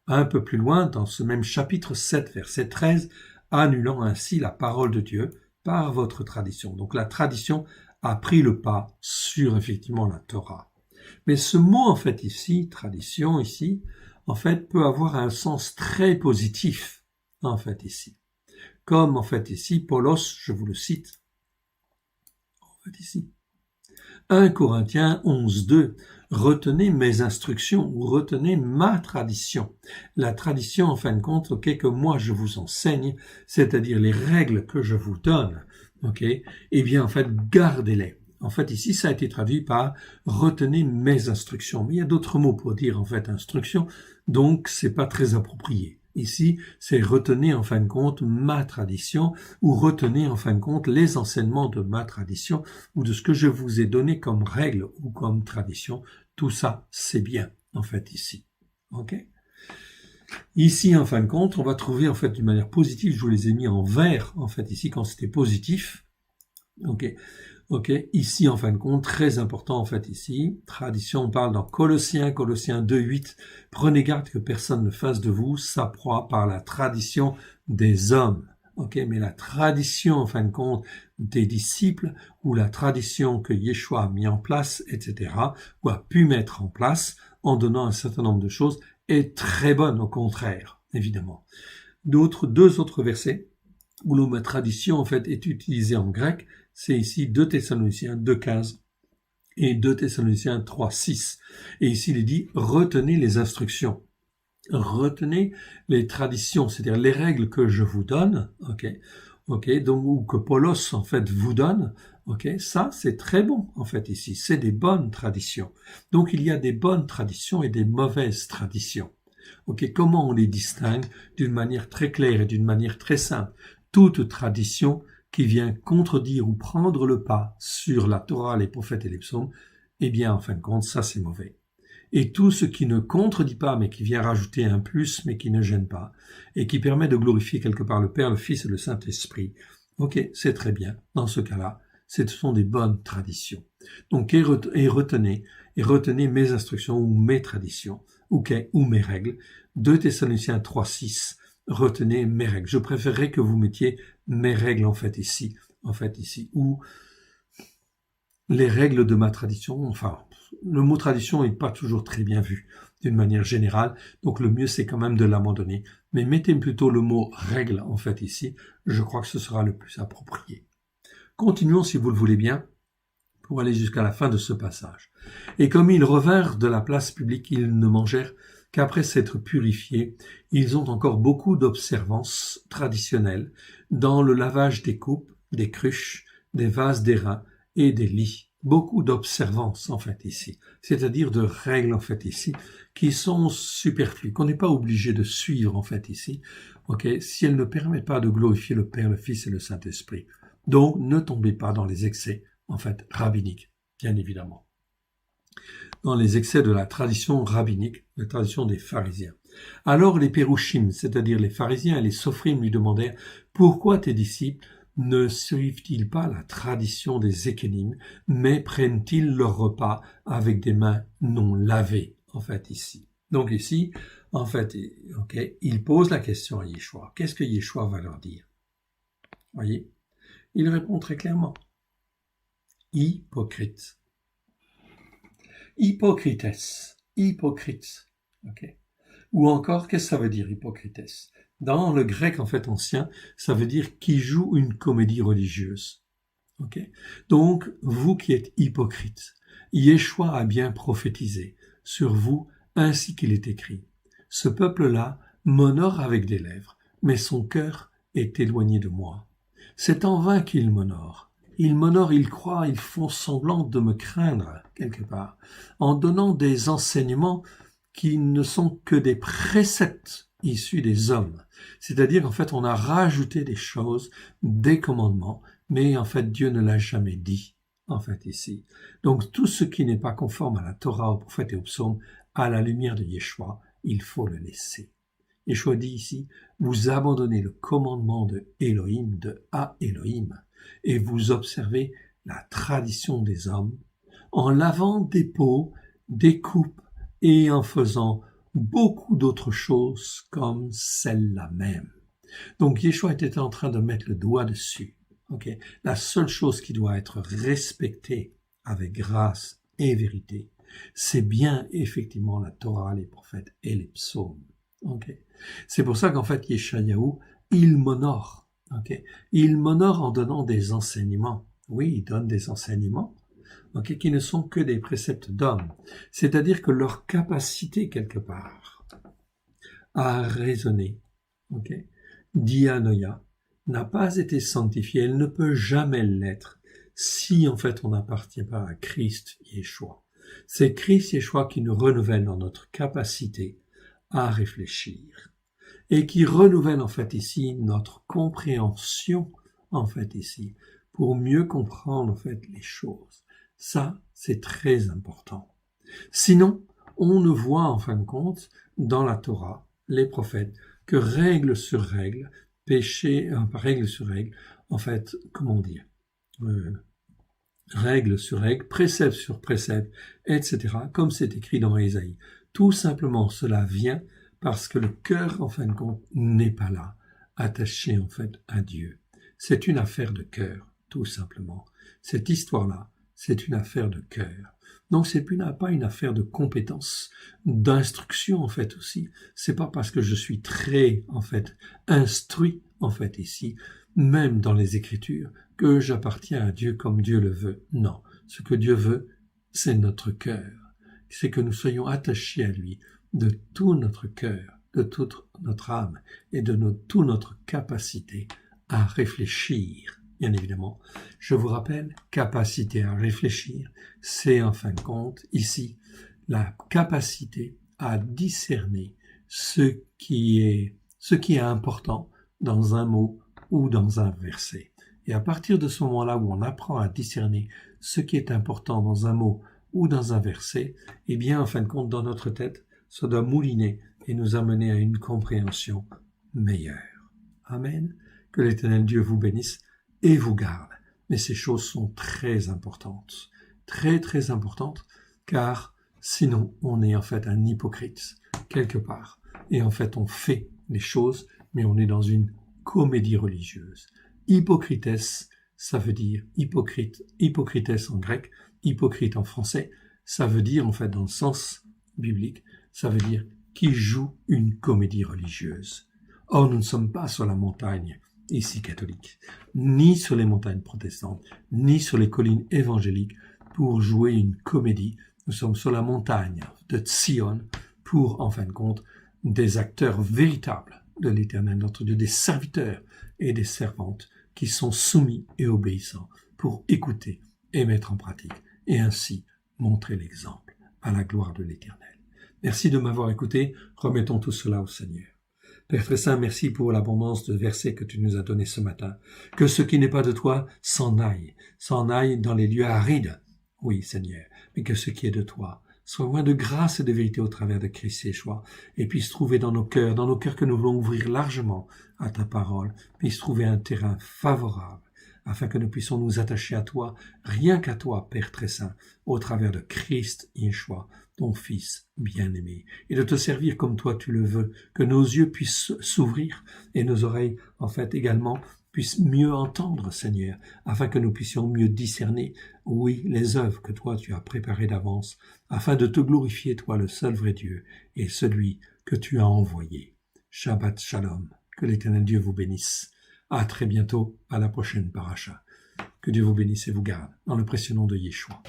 Un peu plus loin, dans ce même chapitre 7, verset 13, annulant ainsi la parole de Dieu par votre tradition. Donc la tradition a pris le pas sur effectivement la Torah. Mais ce mot, en fait, ici, tradition, ici, en fait, peut avoir un sens très positif, en fait, ici. Comme, en fait, ici, Paulos, je vous le cite, en fait, ici. 1 Corinthiens 11, 2. Retenez mes instructions ou retenez ma tradition. La tradition, en fin de compte, ok, que moi je vous enseigne, c'est-à-dire les règles que je vous donne, ok, eh bien, en fait, gardez-les. En fait, ici, ça a été traduit par retenez mes instructions. Mais il y a d'autres mots pour dire, en fait, instruction, donc c'est pas très approprié. Ici, c'est retenez en fin de compte ma tradition ou retenez en fin de compte les enseignements de ma tradition ou de ce que je vous ai donné comme règle ou comme tradition. Tout ça, c'est bien, en fait, ici. Ok ? Ici, en fin de compte, on va trouver, en fait, d'une manière positive, je vous les ai mis en vert, en fait, ici, quand c'était positif. Ok. Ok, ici, en fin de compte, très important, en fait, ici, tradition, on parle dans Colossiens 2.8, prenez garde que personne ne fasse de vous sa proie par la tradition des hommes. Ok, mais la tradition, en fin de compte, des disciples, ou la tradition que Yeshua a mis en place, etc., ou a pu mettre en place, en donnant un certain nombre de choses, est très bonne, au contraire, évidemment. Deux autres versets, où le mot tradition, en fait, est utilisé en grec, c'est ici 2 Thessaloniciens 2.15 et 2 Thessaloniciens 3.6. Et ici, il est dit, retenez les instructions. Retenez les traditions, c'est-à-dire les règles que je vous donne, donc, ou que Paulos, en fait, vous donne, ça, c'est très bon, en fait, ici. C'est des bonnes traditions. Donc, il y a des bonnes traditions et des mauvaises traditions. Comment on les distingue? D'une manière très claire et d'une manière très simple. Toute tradition qui vient contredire ou prendre le pas sur la Torah, les prophètes et les psaumes, eh bien, en fin de compte, ça, c'est mauvais. Et tout ce qui ne contredit pas, mais qui vient rajouter un plus, mais qui ne gêne pas, et qui permet de glorifier quelque part le Père, le Fils et le Saint-Esprit, c'est très bien. Dans ce cas-là, ce sont des bonnes traditions. Donc, et retenez mes instructions ou mes traditions, ou mes règles. 2 Thessaloniciens 3.6, retenez mes règles. Je préférerais que vous mettiez mes règles, en fait, ici, ou les règles de ma tradition. Enfin, le mot tradition n'est pas toujours très bien vu, d'une manière générale, donc le mieux, c'est quand même de l'abandonner. Mais mettez plutôt le mot règle, en fait, ici. Je crois que ce sera le plus approprié. Continuons, si vous le voulez bien, pour aller jusqu'à la fin de ce passage. Et comme ils revinrent de la place publique, ils ne mangèrent qu'après s'être purifiés. Ils ont encore beaucoup d'observances traditionnelles dans le lavage des coupes, des cruches, des vases d'airain et des lits. beaucoup d'observances en fait ici, c'est-à-dire de règles en fait ici qui sont superflues, qu'on n'est pas obligé de suivre en fait ici, ok, si elles ne permettent pas de glorifier le Père, le Fils et le Saint-Esprit. Donc ne tombez pas dans les excès en fait rabbiniques, bien évidemment, dans les excès de la tradition rabbinique, la tradition des pharisiens. Alors les Pérouchim, c'est-à-dire les pharisiens et les sophrim lui demandèrent « Pourquoi tes disciples ne suivent-ils pas la tradition des ékénim, mais prennent-ils leur repas avec des mains non lavées ?» En fait, ici. Donc ici, en fait, ok, il pose la question à Yeshua. Qu'est-ce que Yeshua va leur dire? Voyez, il répond très clairement. Hypocrite. Hypocrites. Hypocrite. Ok. Ou encore, qu'est-ce que ça veut dire, hypocrites? Dans le grec, en fait, ancien, ça veut dire qui joue une comédie religieuse. Ok. Donc, vous qui êtes hypocrites, Yeshua a bien prophétisé sur vous ainsi qu'il est écrit. Ce peuple-là m'honore avec des lèvres, mais son cœur est éloigné de moi. C'est en vain qu'il m'honore. Ils m'honorent, ils croient, ils font semblant de me craindre, quelque part, en donnant des enseignements qui ne sont que des préceptes issus des hommes. C'est-à-dire, en fait, on a rajouté des choses, des commandements, mais en fait, Dieu ne l'a jamais dit, en fait, ici. Donc, tout ce qui n'est pas conforme à la Torah, aux prophètes et aux psaumes, à la lumière de Yeshua, il faut le laisser. Yeshua dit ici, vous abandonnez le commandement de Elohim, de A Elohim, et vous observez la tradition des hommes, en lavant des pots, des coupes, et en faisant beaucoup d'autres choses comme celle-là même. Donc Yeshua était en train de mettre le doigt dessus. Okay? La seule chose qui doit être respectée avec grâce et vérité, c'est bien effectivement la Torah, les prophètes et les psaumes. Okay? C'est pour ça qu'en fait Yeshayahu, il m'honore. Okay? Il m'honore en donnant des enseignements. Oui, il donne des enseignements, okay, qui ne sont que des préceptes d'hommes. C'est-à-dire que leur capacité, quelque part, à raisonner, okay, dianoia, n'a pas été sanctifiée. Elle ne peut jamais l'être si, en fait, on n'appartient pas à Christ Yeshua. C'est Christ Yeshua qui nous renouvelle dans notre capacité à réfléchir et qui renouvelle, en fait, ici, notre compréhension, en fait, ici, pour mieux comprendre, en fait, les choses. Ça, c'est très important. Sinon, on ne voit en fin de compte, dans la Torah, les prophètes, que règle sur règle, règle sur règle, en fait, comment dire, règle sur règle, précepte sur précepte, etc., comme c'est écrit dans Ésaïe. Tout simplement, cela vient parce que le cœur, en fin de compte, n'est pas là, attaché, en fait, à Dieu. C'est une affaire de cœur, tout simplement. Cette histoire-là, c'est une affaire de cœur. Donc c'est pas une affaire de compétence, d'instruction en fait aussi. C'est pas parce que je suis très en fait instruit en fait ici, même dans les Écritures, que j'appartiens à Dieu comme Dieu le veut. Non, ce que Dieu veut, c'est notre cœur. C'est que nous soyons attachés à lui de tout notre cœur, de toute notre âme et de toute notre capacité à réfléchir. Bien évidemment, je vous rappelle, capacité à réfléchir, c'est en fin de compte, ici, la capacité à discerner ce qui est important dans un mot ou dans un verset. Et à partir de ce moment-là où on apprend à discerner ce qui est important dans un mot ou dans un verset, eh bien, en fin de compte, dans notre tête, ça doit mouliner et nous amener à une compréhension meilleure. Amen. Que l'Éternel Dieu vous bénisse et vous garde. Mais ces choses sont très importantes, très très importantes, car sinon on est en fait un hypocrite quelque part. Et en fait on fait les choses, mais on est dans une comédie religieuse. Hypocrites, ça veut dire hypocrite, hypocrites en grec, hypocrite en français, ça veut dire en fait dans le sens biblique, ça veut dire qui joue une comédie religieuse. Or nous ne sommes pas sur la montagne ici catholique, ni sur les montagnes protestantes, ni sur les collines évangéliques pour jouer une comédie. Nous sommes sur la montagne de Tzion pour, en fin de compte, des acteurs véritables de l'Éternel, notre Dieu, des serviteurs et des servantes qui sont soumis et obéissants pour écouter et mettre en pratique et ainsi montrer l'exemple à la gloire de l'Éternel. Merci de m'avoir écouté. Remettons tout cela au Seigneur. Père très saint, merci pour l'abondance de versets que tu nous as donnés ce matin. Que ce qui n'est pas de toi s'en aille dans les lieux arides. Oui, Seigneur, mais que ce qui est de toi soit loin de grâce et de vérité au travers de Christ Yeshua, et puisse trouver dans nos cœurs que nous voulons ouvrir largement à ta parole, puisse trouver un terrain favorable, afin que nous puissions nous attacher à toi, rien qu'à toi, Père très saint, au travers de Christ Yeshua, ton Fils bien-aimé, et de te servir comme toi tu le veux, que nos yeux puissent s'ouvrir et nos oreilles, en fait, également, puissent mieux entendre, Seigneur, afin que nous puissions mieux discerner, oui, les œuvres que toi tu as préparées d'avance, afin de te glorifier, toi, le seul vrai Dieu, et celui que tu as envoyé. Shabbat Shalom. Que l'Éternel Dieu vous bénisse. À très bientôt, à la prochaine paracha. Que Dieu vous bénisse et vous garde, dans le précieux nom de Yeshua.